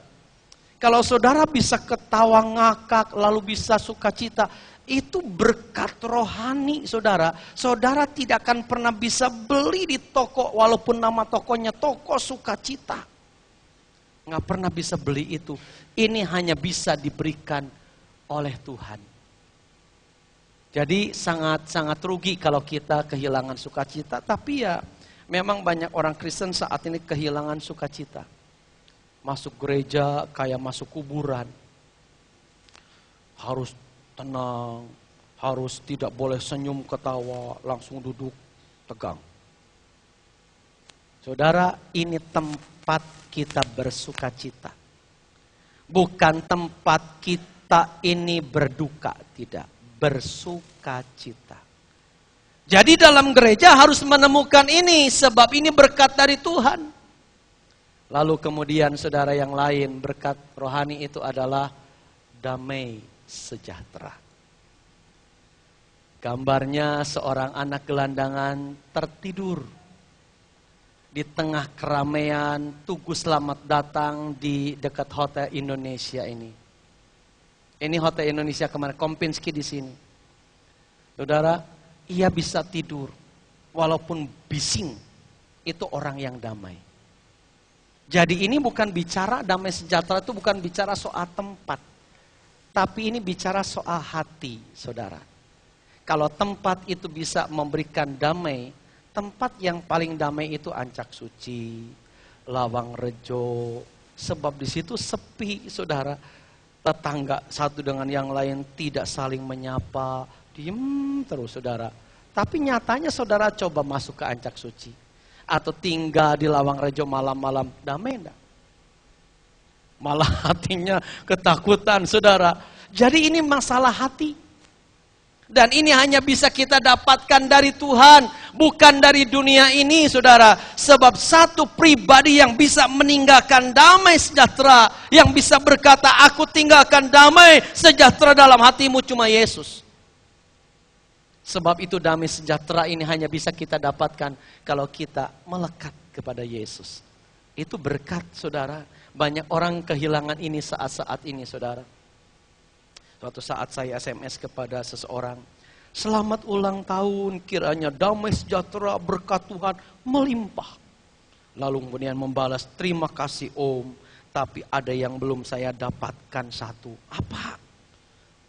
Kalau saudara bisa ketawa ngakak lalu bisa sukacita. Itu berkat rohani saudara. Saudara tidak akan pernah bisa beli di toko walaupun nama tokonya toko sukacita. Nggak pernah bisa beli itu. Ini hanya bisa diberikan oleh Tuhan. Jadi sangat-sangat rugi kalau kita kehilangan sukacita. Tapi ya memang banyak orang Kristen saat ini kehilangan sukacita. Masuk gereja kayak masuk kuburan. Harus tenang, harus tidak boleh senyum ketawa, langsung duduk tegang. Saudara, ini tempat kita bersukacita. Bukan tempat kita ini berduka, tidak. Bersukacita. Jadi dalam gereja harus menemukan ini sebab ini berkat dari Tuhan. Lalu kemudian saudara yang lain berkat rohani itu adalah damai sejahtera. Gambarnya seorang anak gelandangan tertidur di tengah keramaian Tugu Selamat Datang di dekat Hotel Indonesia ini. Ini Hotel Indonesia kemarin, Kempinski di sini. Saudara, ia bisa tidur, walaupun bising, itu orang yang damai. Jadi ini bukan bicara damai sejahtera itu bukan bicara soal tempat. Tapi ini bicara soal hati, saudara. Kalau tempat itu bisa memberikan damai, tempat yang paling damai itu Ancak Suci, Lawang Rejo. Sebab di situ sepi, saudara. Tetangga satu dengan yang lain tidak saling menyapa. Diem terus saudara. Tapi nyatanya saudara coba masuk ke Ancak Suci. Atau tinggal di Lawang Rejo malam-malam. Damai enggak? Malah hatinya ketakutan saudara. Jadi ini masalah hati. Dan ini hanya bisa kita dapatkan dari Tuhan. Bukan dari dunia ini saudara. Sebab satu pribadi yang bisa meninggalkan damai sejahtera. Yang bisa berkata aku tinggalkan damai sejahtera dalam hatimu cuma Yesus. Sebab itu damai sejahtera ini hanya bisa kita dapatkan kalau kita melekat kepada Yesus. Itu berkat saudara. Banyak orang kehilangan ini saat-saat ini saudara. Suatu saat saya SMS kepada seseorang. Selamat ulang tahun, kiranya damai sejahtera berkat Tuhan melimpah. Lalu kemudian membalas, terima kasih Om, tapi ada yang belum saya dapatkan satu. Apa?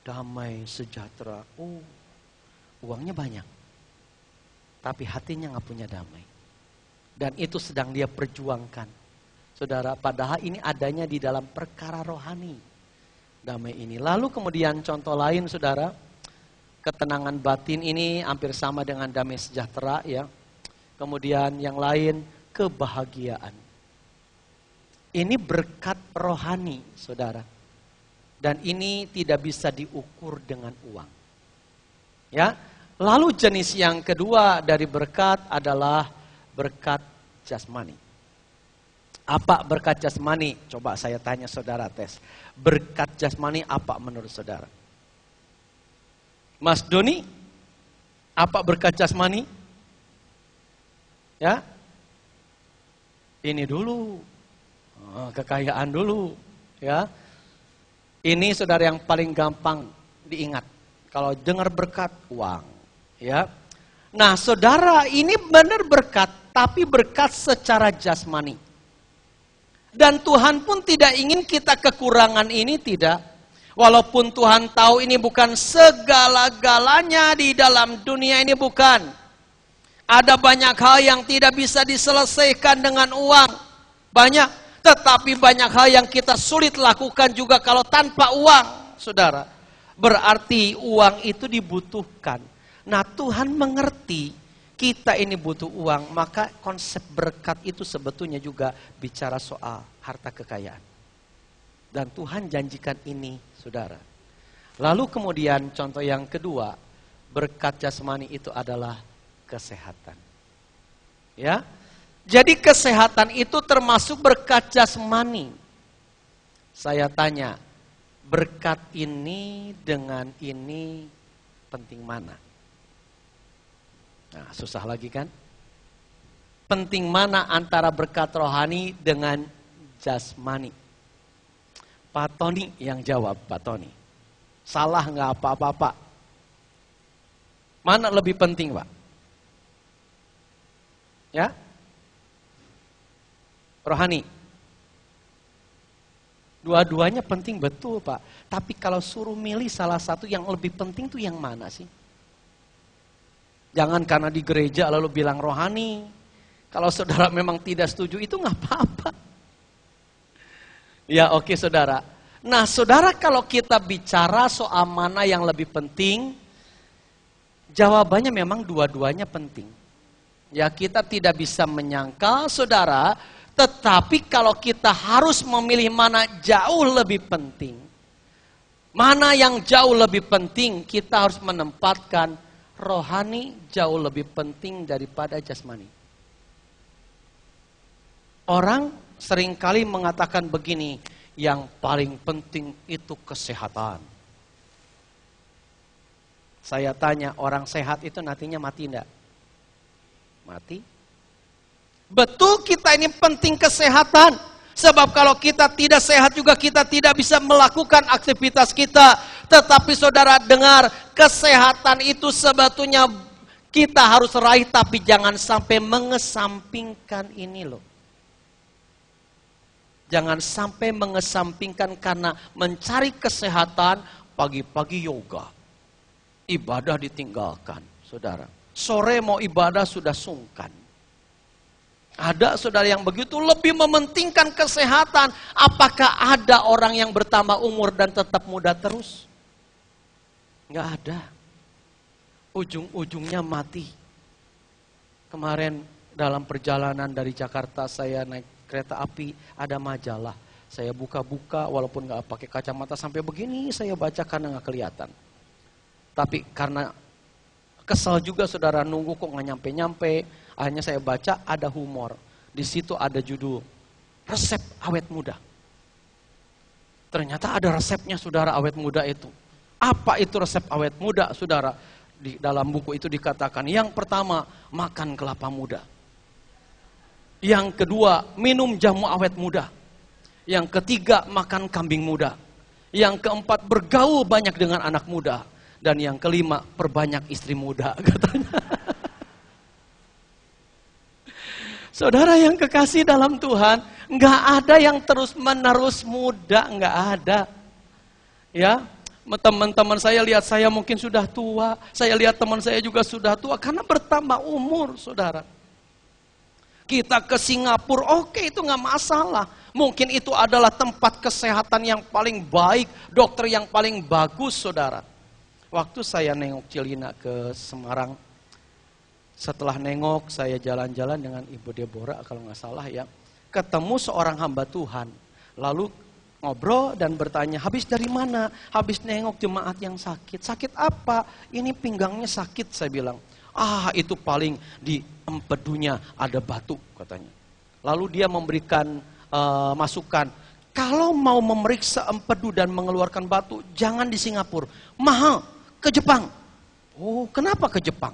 Damai sejahtera. Oh, uangnya banyak, tapi hatinya nggak punya damai. Dan itu sedang dia perjuangkan. Saudara, padahal ini adanya di dalam perkara rohani. Damai ini. Lalu kemudian contoh lain, saudara, ketenangan batin ini hampir sama dengan damai sejahtera, ya. Kemudian yang lain, kebahagiaan. Ini berkat rohani, saudara. Dan ini tidak bisa diukur dengan uang. Ya. Lalu jenis yang kedua dari berkat adalah berkat jasmani. Apa berkat jasmani? Coba saya tanya saudara tes. Berkat jasmani apa menurut saudara? Mas Doni, apa berkat jasmani? Ya, ini dulu, kekayaan dulu, ya. Ini saudara yang paling gampang diingat. Kalau dengar berkat, uang, ya. Nah, saudara, ini benar berkat, tapi berkat secara jasmani. Dan Tuhan pun tidak ingin kita kekurangan ini, tidak. Walaupun Tuhan tahu ini bukan segala-galanya di dalam dunia ini, bukan. Ada banyak hal yang tidak bisa diselesaikan dengan uang. Banyak. Tetapi banyak hal yang kita sulit lakukan juga kalau tanpa uang, saudara. Berarti uang itu dibutuhkan. Nah, Tuhan mengerti kita ini butuh uang, maka konsep berkat itu sebetulnya juga bicara soal harta kekayaan. Dan Tuhan janjikan ini, saudara. Lalu kemudian contoh yang kedua, berkat jasmani itu adalah kesehatan. Ya. Jadi kesehatan itu termasuk berkat jasmani. Saya tanya, berkat ini dengan ini penting mana? Nah, susah lagi kan? Penting mana antara berkat rohani dengan jasmani? Pak Tony yang jawab, Pak Tony. Salah nggak apa-apa, Pak? Mana lebih penting, Pak? Ya? Rohani. Dua-duanya penting betul, Pak. Tapi kalau suruh milih salah satu yang lebih penting tuh yang mana sih? Jangan karena di gereja lalu bilang rohani. Kalau saudara memang tidak setuju itu nggak apa-apa. Ya oke saudara. Nah saudara, kalau kita bicara soal mana yang lebih penting, jawabannya memang dua-duanya penting. Ya kita tidak bisa menyangkal saudara, tetapi kalau kita harus memilih mana jauh lebih penting, mana yang jauh lebih penting, kita harus menempatkan rohani jauh lebih penting daripada jasmani. Orang seringkali mengatakan begini, yang paling penting itu kesehatan. Saya tanya, orang sehat itu nantinya mati enggak? Mati. Betul, kita ini penting kesehatan. Sebab kalau kita tidak sehat juga kita tidak bisa melakukan aktivitas kita. Tetapi saudara dengar, kesehatan itu sebetulnya kita harus raih, tapi jangan sampai mengesampingkan ini loh. Jangan sampai mengesampingkan karena mencari kesehatan, pagi-pagi yoga. Ibadah ditinggalkan, saudara. Sore mau ibadah sudah sungkan. Ada saudara yang begitu lebih mementingkan kesehatan. Apakah ada orang yang bertambah umur dan tetap muda terus? Enggak ada. Ujung-ujungnya mati. Kemarin dalam perjalanan dari Jakarta saya naik kereta api, ada majalah. Saya buka-buka walaupun nggak pakai kacamata sampai begini saya baca karena nggak kelihatan. Tapi karena kesal juga saudara, nunggu kok nggak nyampe-nyampe. Akhirnya saya baca, ada humor. Di situ ada judul, resep awet muda. Ternyata ada resepnya saudara, awet muda itu. Apa itu resep awet muda saudara? Di dalam buku itu dikatakan, yang pertama, makan kelapa muda. Yang kedua, minum jamu awet muda. Yang ketiga, makan kambing muda. Yang keempat, bergaul banyak dengan anak muda. Dan yang kelima, perbanyak istri muda, katanya. Saudara yang kekasih dalam Tuhan, nggak ada yang terus-menerus muda, nggak ada. Ya, teman-teman saya lihat saya mungkin sudah tua, saya lihat teman saya juga sudah tua, karena bertambah umur, saudara. Kita ke Singapura, oke, itu nggak masalah. Mungkin itu adalah tempat kesehatan yang paling baik, dokter yang paling bagus, saudara. Waktu saya nengok Cilina ke Semarang, setelah nengok, saya jalan-jalan dengan Ibu Deborah, kalau nggak salah ya. Ketemu seorang hamba Tuhan. Lalu ngobrol dan bertanya, habis dari mana? Habis nengok jemaat yang sakit. Sakit apa? Ini pinggangnya sakit, saya bilang. Itu paling di empedunya ada batu, katanya. Lalu dia memberikan masukan. Kalau mau memeriksa empedu dan mengeluarkan batu, jangan di Singapura. Mahal, ke Jepang. Oh, kenapa ke Jepang?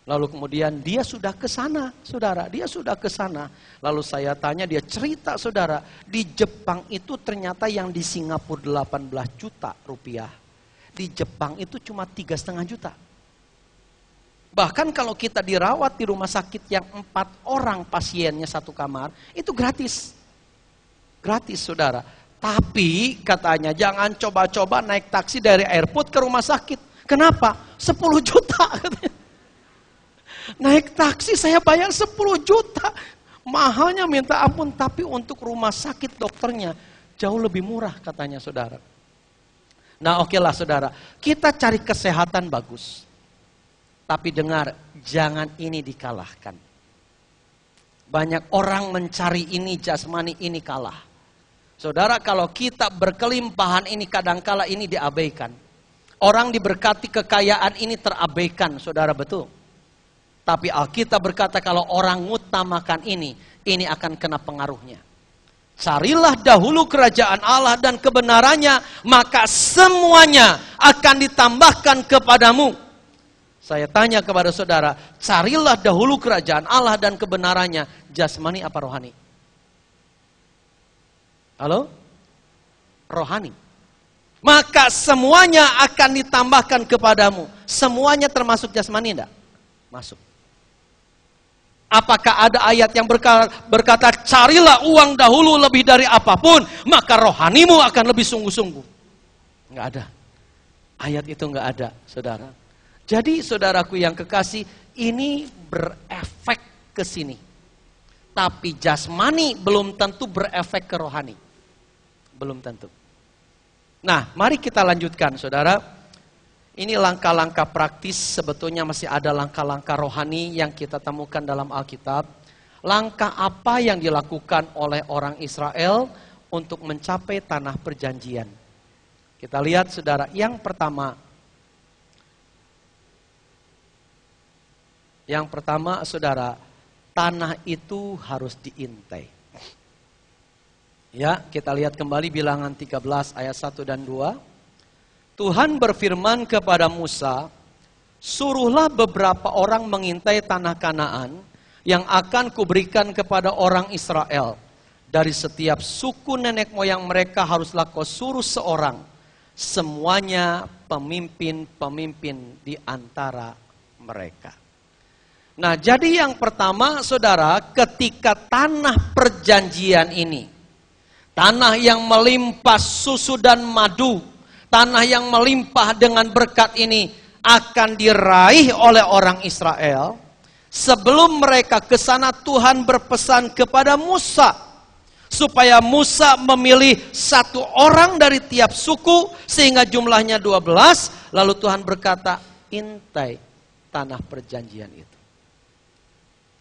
Lalu kemudian dia sudah ke sana, saudara. Dia sudah ke sana. Lalu saya tanya, dia cerita, saudara. Di Jepang itu ternyata yang di Singapura 18 juta rupiah. Di Jepang itu cuma 3,5 juta. Bahkan kalau kita dirawat di rumah sakit yang 4 orang pasiennya satu kamar, itu gratis. Gratis, saudara. Tapi katanya jangan coba-coba naik taksi dari airport ke rumah sakit. Kenapa? 10 juta katanya. Naik taksi saya bayar 10 juta. Mahalnya minta ampun, tapi untuk rumah sakit dokternya jauh lebih murah katanya, saudara. Nah, oke lah, saudara. Kita cari kesehatan bagus. Tapi dengar, jangan ini dikalahkan. Banyak orang mencari ini jasmani, ini kalah. Saudara, kalau kita berkelimpahan ini kadangkala ini diabaikan. Orang diberkati kekayaan ini terabaikan, saudara, betul. Tapi Alkitab berkata kalau orang ngutamakan ini akan kena pengaruhnya. Carilah dahulu kerajaan Allah dan kebenarannya, maka semuanya akan ditambahkan kepadamu. Saya tanya kepada saudara, carilah dahulu kerajaan Allah dan kebenarannya, jasmani apa rohani? Halo? Rohani. Maka semuanya akan ditambahkan kepadamu. Semuanya termasuk jasmani enggak? Masuk. Apakah ada ayat yang berkata carilah uang dahulu lebih dari apapun, maka rohanimu akan lebih sungguh-sungguh? Enggak ada. Ayat itu enggak ada, saudara. Jadi saudaraku yang kekasih, ini berefek ke sini. Tapi jasmani belum tentu berefek ke rohani. Belum tentu. Nah, mari kita lanjutkan, saudara. Ini langkah-langkah praktis, sebetulnya masih ada langkah-langkah rohani yang kita temukan dalam Alkitab. Langkah apa yang dilakukan oleh orang Israel untuk mencapai tanah perjanjian? Kita lihat, saudara, yang pertama, saudara, tanah itu harus diintai. Ya, kita lihat kembali Bilangan 13 ayat 1 dan 2. Tuhan berfirman kepada Musa, suruhlah beberapa orang mengintai tanah Kanaan yang akan kuberikan kepada orang Israel. Dari setiap suku nenek moyang mereka haruslah kau suruh seorang. Semuanya pemimpin-pemimpin di antara mereka. Nah, jadi yang pertama, saudara, ketika tanah perjanjian ini, tanah yang melimpah susu dan madu, tanah yang melimpah dengan berkat ini akan diraih oleh orang Israel. Sebelum mereka ke sana, Tuhan berpesan kepada Musa supaya Musa memilih satu orang dari tiap suku sehingga jumlahnya 12. Lalu Tuhan berkata, intai tanah perjanjian itu.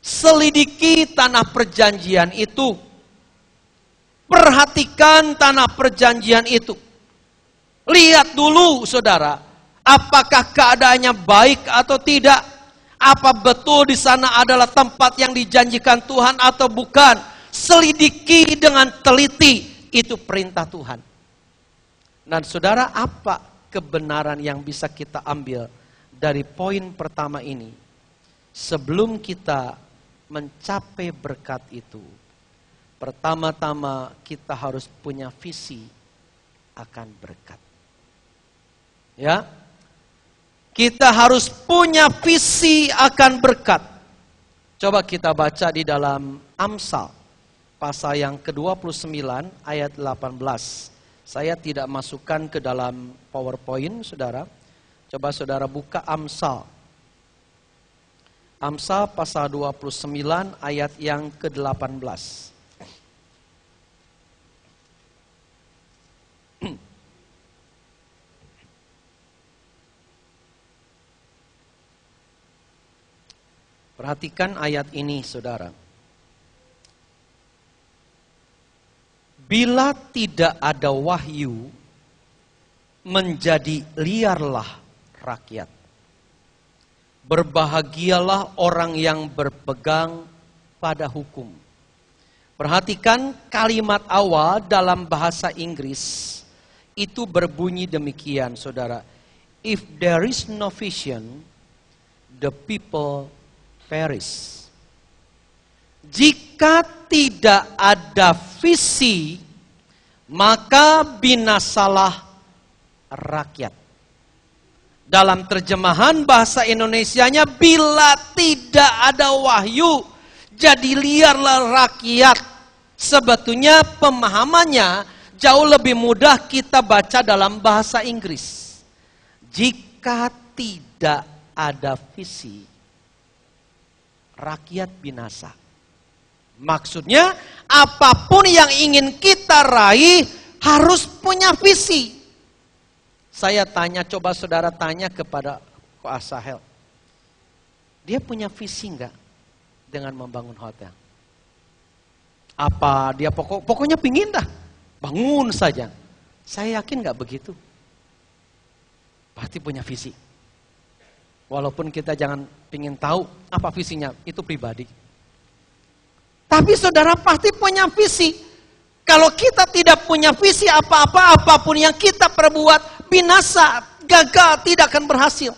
Selidiki tanah perjanjian itu. Perhatikan tanah perjanjian itu. Lihat dulu, saudara, apakah keadaannya baik atau tidak? Apa betul di sana adalah tempat yang dijanjikan Tuhan atau bukan? Selidiki dengan teliti, itu perintah Tuhan. Dan saudara, apa kebenaran yang bisa kita ambil dari poin pertama ini? Sebelum kita mencapai berkat itu, pertama-tama kita harus punya visi akan berkat. Ya, kita harus punya visi akan berkat. Coba kita baca di dalam Amsal, pasal yang ke-29 ayat 18. Saya tidak masukkan ke dalam PowerPoint, saudara. Coba saudara buka Amsal. Amsal pasal 29 ayat yang ke-18. Perhatikan ayat ini, saudara. Bila tidak ada wahyu, menjadi liarlah rakyat. Berbahagialah orang yang berpegang pada hukum. Perhatikan kalimat awal dalam bahasa Inggris. Itu berbunyi demikian, saudara. If there is no vision, the people perish. Jika tidak ada visi, maka binasalah rakyat. Dalam terjemahan bahasa Indonesianya, bila tidak ada wahyu, jadi liarlah rakyat. Sebetulnya pemahamannya jauh lebih mudah kita baca dalam bahasa Inggris. Jika tidak ada visi, rakyat binasa. Maksudnya apapun yang ingin kita raih harus punya visi. Saya tanya, coba saudara tanya kepada Ko Asahel. Dia punya visi enggak dengan membangun hotel? Apa dia pokoknya pingin dah bangun saja? Saya yakin enggak begitu. Pasti punya visi. Walaupun kita jangan pingin tahu apa visinya, itu pribadi. Tapi saudara pasti punya visi. Kalau kita tidak punya visi apa-apa, apapun yang kita perbuat, binasa, gagal, tidak akan berhasil.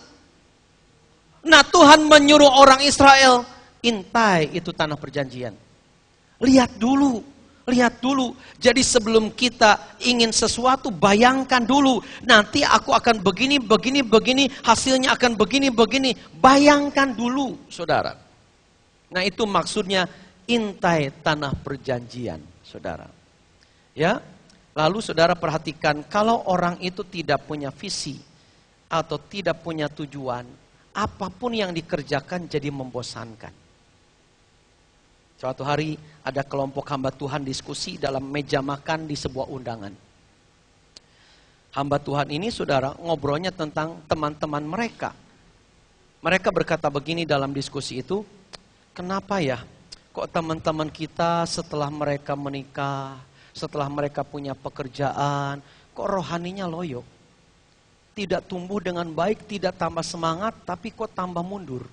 Nah, Tuhan menyuruh orang Israel, intai itu tanah perjanjian. Lihat dulu. Lihat dulu. Jadi sebelum kita ingin sesuatu, bayangkan dulu. Nanti aku akan begini, hasilnya akan begini. Bayangkan dulu, saudara. Nah, itu maksudnya intai tanah perjanjian, saudara. Ya, lalu saudara perhatikan, kalau orang itu tidak punya visi atau tidak punya tujuan, apapun yang dikerjakan jadi membosankan. Suatu hari ada kelompok hamba Tuhan diskusi dalam meja makan di sebuah undangan. Hamba Tuhan ini, saudara, ngobrolnya tentang teman-teman mereka. Mereka berkata begini dalam diskusi itu, kenapa ya kok teman-teman kita setelah mereka menikah, setelah mereka punya pekerjaan, kok rohaninya loyo? Tidak tumbuh dengan baik, tidak tambah semangat, tapi kok tambah mundur.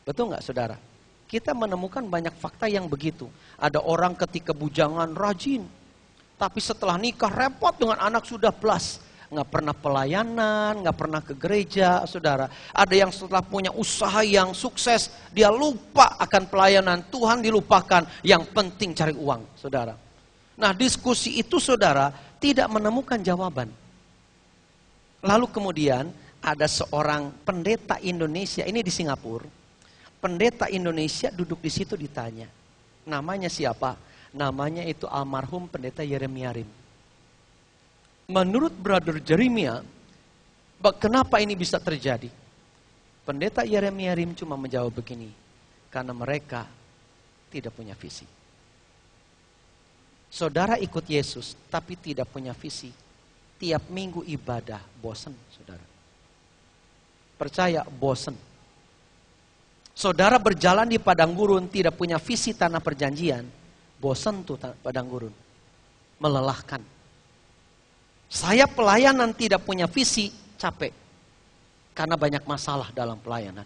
Betul nggak, saudara? Kita menemukan banyak fakta yang begitu. Ada orang ketika bujangan rajin, tapi setelah nikah repot dengan anak sudah plus. Nggak pernah pelayanan, nggak pernah ke gereja, saudara. Ada yang setelah punya usaha yang sukses, dia lupa akan pelayanan. Tuhan dilupakan, yang penting cari uang, saudara. Nah, diskusi itu, saudara, tidak menemukan jawaban. Lalu kemudian ada seorang pendeta Indonesia, ini di Singapura. Pendeta Indonesia duduk di situ ditanya. Namanya siapa? Namanya itu almarhum pendeta Yeremia Rim. Menurut Brother Jeremia, kenapa ini bisa terjadi? Pendeta Yeremia Rim cuma menjawab begini. Karena mereka tidak punya visi. Saudara ikut Yesus, tapi tidak punya visi. Tiap minggu ibadah, bosan, saudara. Percaya, bosan. Saudara berjalan di padang gurun, tidak punya visi tanah perjanjian, bosan tuh padang gurun. Melelahkan. Saya pelayanan tidak punya visi, capek. Karena banyak masalah dalam pelayanan.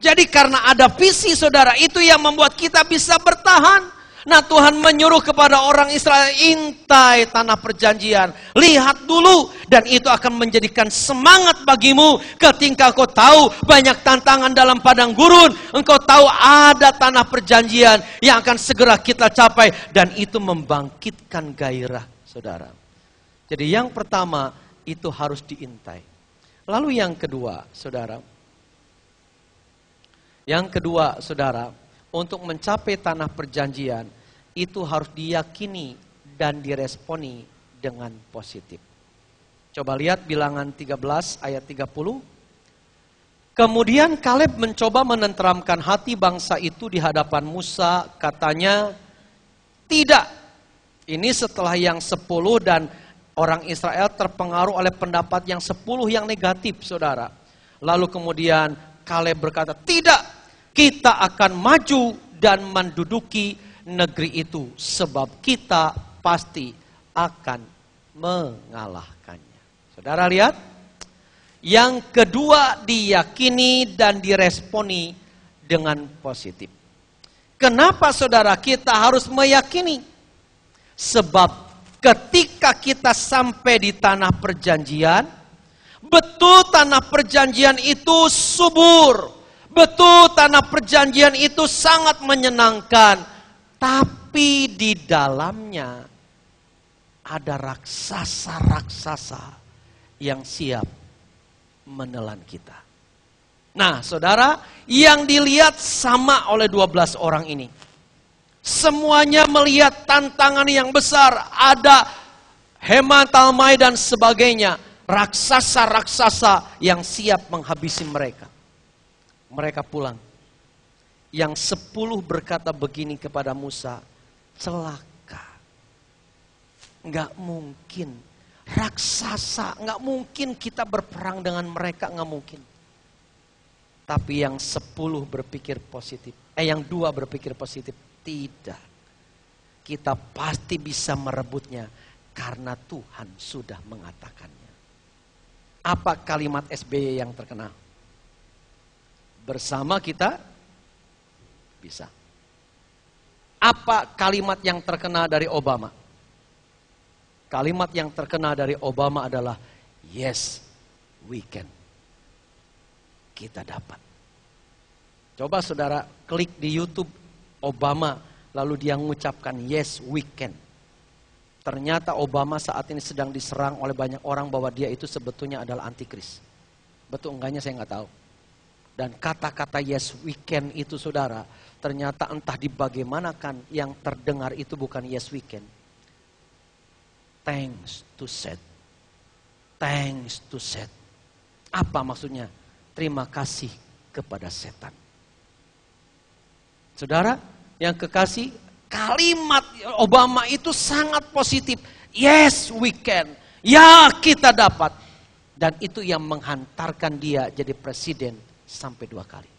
Jadi karena ada visi, saudara, itu yang membuat kita bisa bertahan. Nah, Tuhan menyuruh kepada orang Israel, intai tanah perjanjian. Lihat dulu, dan itu akan menjadikan semangat bagimu. Ketika kau tahu banyak tantangan dalam padang gurun, engkau tahu ada tanah perjanjian yang akan segera kita capai. Dan itu membangkitkan gairah, saudara. Jadi yang pertama, itu harus diintai. Lalu yang kedua, saudara. Yang kedua, saudara, untuk mencapai tanah perjanjian itu harus diyakini dan diresponi dengan positif. Coba lihat Bilangan 13 ayat 30. Kemudian Kaleb mencoba menenteramkan hati bangsa itu di hadapan Musa, katanya, tidak. Ini setelah yang 10 dan orang Israel terpengaruh oleh pendapat yang 10 yang negatif, saudara. Lalu kemudian Kaleb berkata, tidak, kita akan maju dan menduduki negeri itu, sebab kita pasti akan mengalahkannya. Saudara lihat, yang kedua diyakini dan diresponi dengan positif. Kenapa saudara kita harus meyakini? Sebab ketika kita sampai di tanah perjanjian, betul tanah perjanjian itu subur, betul tanah perjanjian itu sangat menyenangkan, tapi di dalamnya ada raksasa-raksasa yang siap menelan kita. Nah, saudara, yang dilihat sama oleh 12 orang ini. Semuanya melihat tantangan yang besar, ada Heman, Talmai dan sebagainya, raksasa-raksasa yang siap menghabisi mereka. Mereka pulang. Yang 10 berkata begini kepada Musa, celaka. Enggak mungkin. Raksasa, enggak mungkin kita berperang dengan mereka, enggak mungkin. Tapi yang 10 berpikir positif. Yang 2 berpikir positif. Tidak. Kita pasti bisa merebutnya karena Tuhan sudah mengatakannya. Apa kalimat SBY yang terkenal? Bersama kita bisa. Apa kalimat yang terkenal dari Obama? Kalimat yang terkenal dari Obama adalah yes, we can. Kita dapat. Coba saudara klik di YouTube Obama, lalu dia mengucapkan yes, we can. Ternyata Obama saat ini sedang diserang oleh banyak orang bahwa dia itu sebetulnya adalah antikris. Betul enggaknya saya nggak tahu. Dan kata-kata yes, we can itu saudara, ternyata entah dibagaimanakan yang terdengar itu bukan yes, we can. Thanks to set. Thanks to set. Apa maksudnya? Terima kasih kepada setan. Saudara, yang kekasih, kalimat Obama itu sangat positif. Yes, we can. Ya, kita dapat. Dan itu yang menghantarkan dia jadi presiden sampai 2 kali.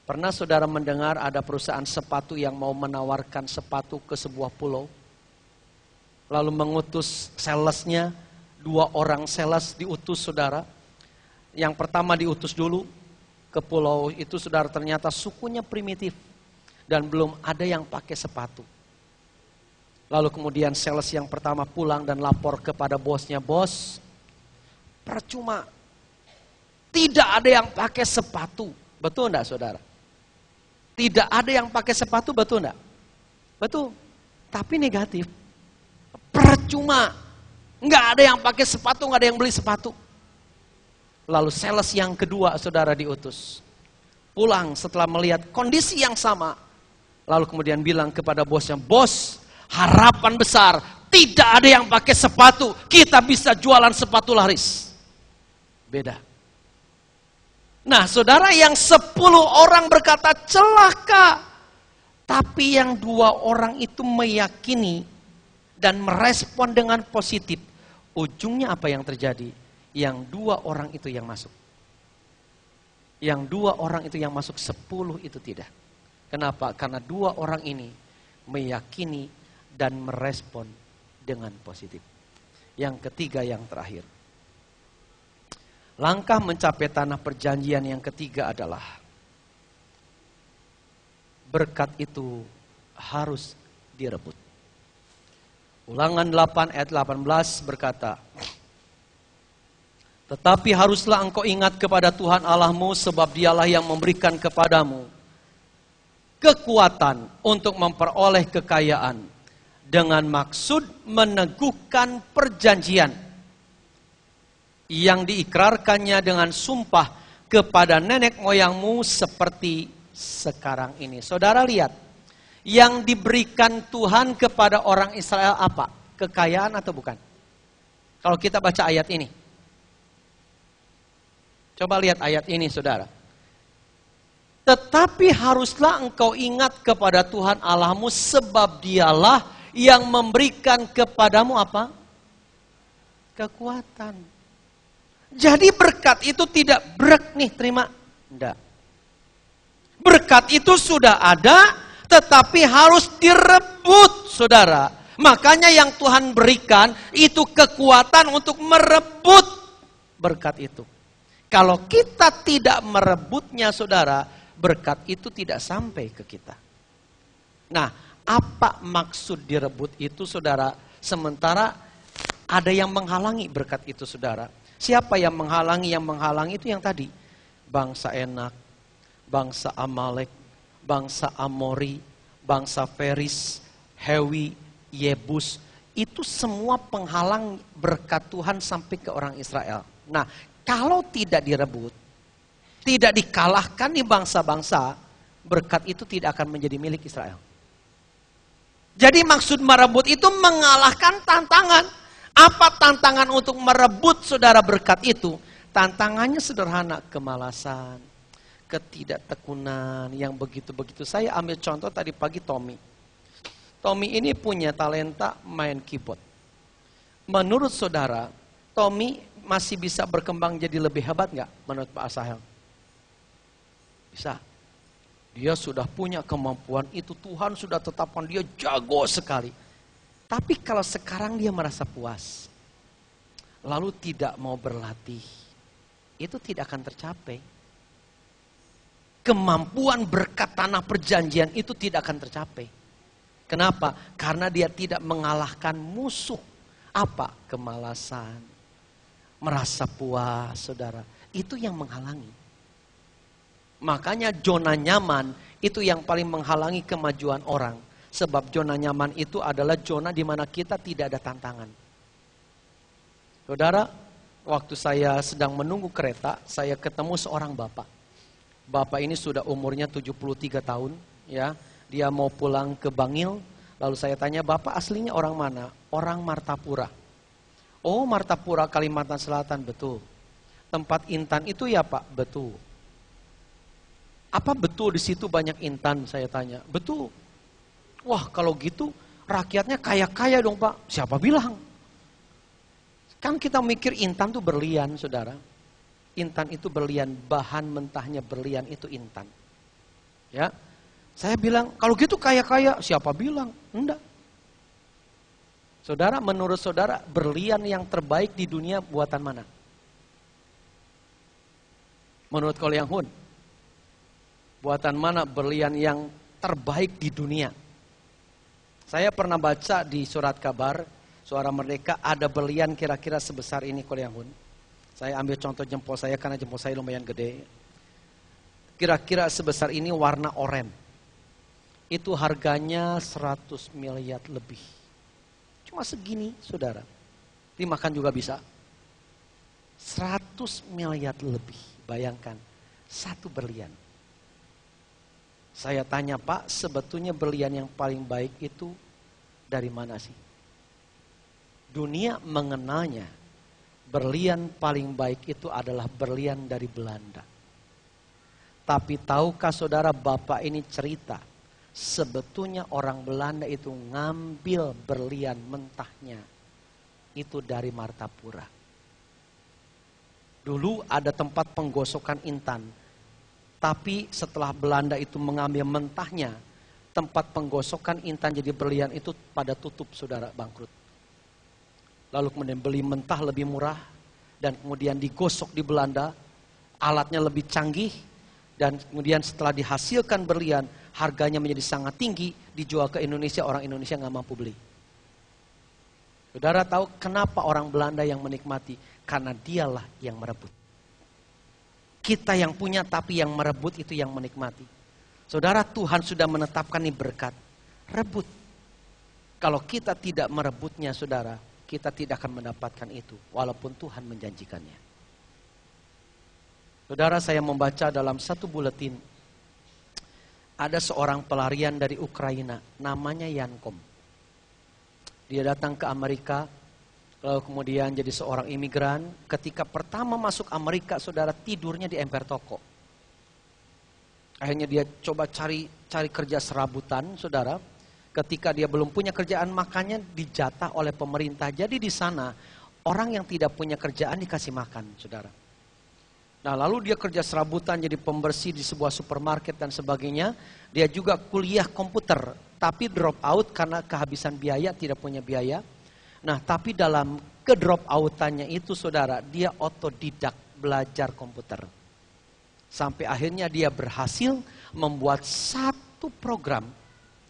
Pernah saudara mendengar ada perusahaan sepatu yang mau menawarkan sepatu ke sebuah pulau? Lalu mengutus salesnya, 2 orang sales diutus saudara. Yang pertama diutus dulu ke pulau itu saudara, ternyata sukunya primitif. Dan belum ada yang pakai sepatu. Lalu kemudian sales yang pertama pulang dan lapor kepada bosnya, bos, percuma. Tidak ada yang pakai sepatu. Betul enggak saudara? Tidak ada yang pakai sepatu, betul enggak? Betul. Tapi negatif. Percuma. Enggak ada yang pakai sepatu, enggak ada yang beli sepatu. Lalu sales yang kedua saudara diutus. Pulang setelah melihat kondisi yang sama. Lalu kemudian bilang kepada bosnya, bos, harapan besar. Tidak ada yang pakai sepatu. Kita bisa jualan sepatu laris. Beda. Nah saudara, yang 10 orang berkata celaka. Tapi yang 2 orang itu meyakini dan merespon dengan positif. Ujungnya apa yang terjadi? Yang 2 orang itu yang masuk. Yang 2 orang itu yang masuk, 10 itu tidak. Kenapa? Karena 2 orang ini meyakini dan merespon dengan positif. Yang ketiga, yang terakhir. Langkah mencapai tanah perjanjian yang ketiga adalah berkat itu harus direbut. Ulangan 8 ayat 18 berkata, tetapi haruslah engkau ingat kepada Tuhan Allahmu, sebab dialah yang memberikan kepadamu kekuatan untuk memperoleh kekayaan dengan maksud meneguhkan perjanjian yang diikrarkannya dengan sumpah kepada nenek moyangmu seperti sekarang ini. Saudara lihat, yang diberikan Tuhan kepada orang Israel apa? Kekayaan atau bukan? Kalau kita baca ayat ini. Coba lihat ayat ini, saudara. Tetapi haruslah engkau ingat kepada Tuhan Allahmu, sebab dialah yang memberikan kepadamu apa? Kekuatan. Jadi berkat itu tidak brek nih, terima. Enggak. Berkat itu sudah ada, tetapi harus direbut, saudara. Makanya yang Tuhan berikan itu kekuatan untuk merebut berkat itu. Kalau kita tidak merebutnya, saudara, berkat itu tidak sampai ke kita. Nah, apa maksud direbut itu, saudara? Sementara ada yang menghalangi berkat itu, saudara. Siapa yang menghalangi? Yang menghalangi itu yang tadi. Bangsa Enak, bangsa Amalek, bangsa Amori, bangsa Feris, Hewi, Yebus. Itu semua penghalang berkat Tuhan sampai ke orang Israel. Nah, kalau tidak direbut, tidak dikalahkan di bangsa-bangsa, berkat itu tidak akan menjadi milik Israel. Jadi maksud merebut itu mengalahkan tantangan. Apa tantangan untuk merebut, saudara, berkat itu? Tantangannya sederhana, kemalasan, ketidaktekunan, yang begitu-begitu. Saya ambil contoh tadi pagi Tommy. Tommy ini punya talenta main keyboard. Menurut saudara, Tommy masih bisa berkembang jadi lebih hebat nggak menurut Pak Asahel? Bisa. Dia sudah punya kemampuan itu, Tuhan sudah tetapkan dia jago sekali. Tapi kalau sekarang dia merasa puas, lalu tidak mau berlatih, itu tidak akan tercapai. Kemampuan berkat tanah perjanjian itu tidak akan tercapai. Kenapa? Karena dia tidak mengalahkan musuh. Apa? Kemalasan, merasa puas, saudara. Itu yang menghalangi. Makanya zona nyaman itu yang paling menghalangi kemajuan orang. Sebab zona nyaman itu adalah zona di mana kita tidak ada tantangan. Saudara, waktu saya sedang menunggu kereta, saya ketemu seorang bapak. Bapak ini sudah umurnya 73 tahun, ya. Dia mau pulang ke Bangil, lalu saya tanya, "Bapak aslinya orang mana?" "Orang Martapura." "Oh, Martapura, Kalimantan Selatan." "Betul." "Tempat intan itu ya, Pak?" "Betul." "Apa betul di situ banyak intan?" saya tanya. "Betul." "Wah, kalau gitu rakyatnya kaya-kaya dong, Pak." "Siapa bilang?" Kan kita mikir intan itu berlian, saudara. Intan itu berlian, bahan mentahnya berlian itu intan. Ya, saya bilang, kalau gitu kaya-kaya, siapa bilang? Enggak. Saudara, menurut saudara, berlian yang terbaik di dunia buatan mana? Menurut Ko Liang Hun, buatan mana berlian yang terbaik di dunia? Saya pernah baca di surat kabar, Suara Merdeka, ada berlian kira-kira sebesar ini, Ko Liang Hun. Saya ambil contoh jempol saya karena jempol saya lumayan gede. Kira-kira sebesar ini, warna oranye. Itu harganya 100 miliar lebih. Cuma segini, saudara. Dimakan juga bisa. 100 miliar lebih, bayangkan. Satu berlian. Saya tanya, "Pak, sebetulnya berlian yang paling baik itu dari mana sih?" Dunia mengenalnya, berlian paling baik itu adalah berlian dari Belanda. Tapi tahukah saudara, bapak ini cerita, sebetulnya orang Belanda itu ngambil berlian mentahnya itu dari Martapura. Dulu ada tempat penggosokan intan, tapi setelah Belanda itu mengambil mentahnya, tempat penggosokan intan jadi berlian itu pada tutup, saudara, bangkrut. Lalu kemudian beli mentah lebih murah, dan kemudian digosok di Belanda, alatnya lebih canggih, dan kemudian setelah dihasilkan berlian, harganya menjadi sangat tinggi, dijual ke Indonesia, orang Indonesia nggak mampu beli. Saudara tahu kenapa orang Belanda yang menikmati? Karena dialah yang merebut. Kita yang punya tapi yang merebut itu yang menikmati. Saudara, Tuhan sudah menetapkan ini berkat. Rebut. Kalau kita tidak merebutnya, saudara, kita tidak akan mendapatkan itu, walaupun Tuhan menjanjikannya. Saudara, saya membaca dalam satu buletin, Ada seorang pelarian dari Ukraina, namanya Yankom. Dia datang ke Amerika, lalu kemudian jadi seorang imigran. Ketika pertama masuk Amerika, saudara, tidurnya di emper toko. Akhirnya dia coba cari kerja serabutan, saudara. Ketika dia belum punya kerjaan, makanya dijatah oleh pemerintah. Jadi di sana, orang yang tidak punya kerjaan dikasih makan, saudara. Nah, lalu dia kerja serabutan jadi pembersih di sebuah supermarket dan sebagainya. Dia juga kuliah komputer, tapi drop out karena kehabisan biaya, tidak punya biaya. Nah, tapi dalam ke-drop outannya itu, saudara, dia otodidak belajar komputer. Sampai akhirnya dia berhasil membuat satu program,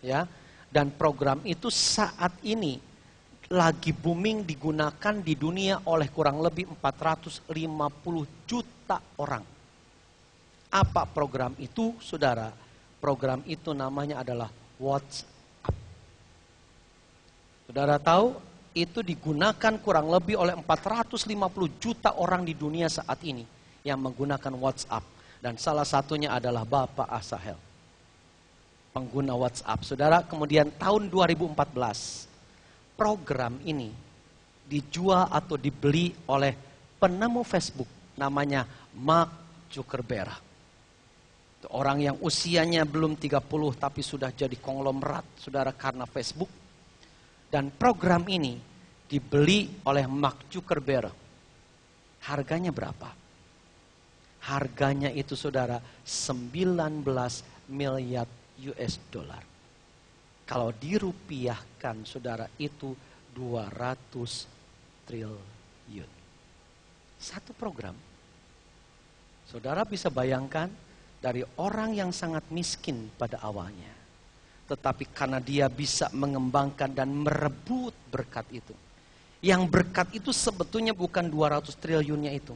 ya. Dan program itu saat ini lagi booming digunakan di dunia oleh kurang lebih 450 juta orang. Apa program itu, saudara? Program itu namanya adalah WhatsApp. Saudara tahu, itu digunakan kurang lebih oleh 450 juta orang di dunia saat ini yang menggunakan WhatsApp. Dan salah satunya adalah Bapak Asahel, pengguna WhatsApp. Saudara, kemudian tahun 2014, program ini dijual atau dibeli oleh penemu Facebook namanya Mark Zuckerberg. Orang yang usianya belum 30 tapi sudah jadi konglomerat, saudara, karena Facebook. Dan program ini dibeli oleh Mark Zuckerberg. Harganya berapa? Harganya itu, saudara, 19 miliar US dollar. Kalau dirupiahkan, saudara, itu 200 triliun. Satu program. Saudara bisa bayangkan, dari orang yang sangat miskin pada awalnya. Tetapi karena dia bisa mengembangkan dan merebut berkat itu. Yang berkat itu sebetulnya bukan 200 triliunnya itu.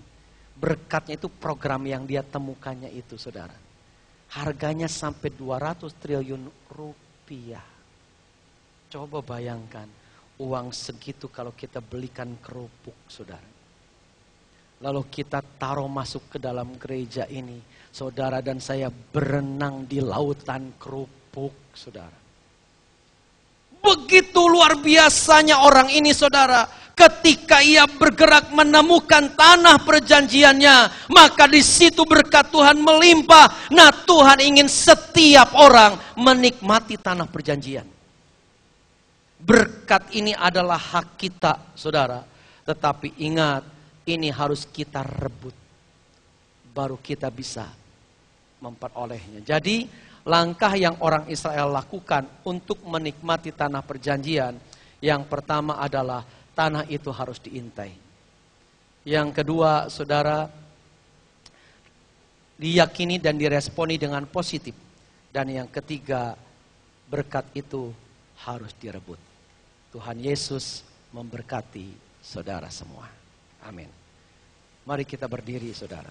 Berkatnya itu program yang dia temukannya itu, saudara. Harganya sampai 200 triliun rupiah. Coba bayangkan, uang segitu kalau kita belikan kerupuk, saudara. Lalu kita taruh masuk ke dalam gereja ini. Saudara dan saya berenang di lautan kerupuk, saudara. Begitu luar biasanya orang ini, saudara. Ketika ia bergerak menemukan tanah perjanjiannya, maka di situ berkat Tuhan melimpah. Nah, Tuhan ingin setiap orang menikmati tanah perjanjian. Berkat ini adalah hak kita, saudara. Tetapi ingat, ini harus kita rebut. Baru kita bisa memperolehnya. Jadi, langkah yang orang Israel lakukan untuk menikmati tanah perjanjian, yang pertama adalah tanah itu harus diintai. Yang kedua, saudara, diyakini dan diresponi dengan positif. Dan yang ketiga, berkat itu harus direbut. Tuhan Yesus memberkati saudara semua. Amin. Mari kita berdiri, saudara.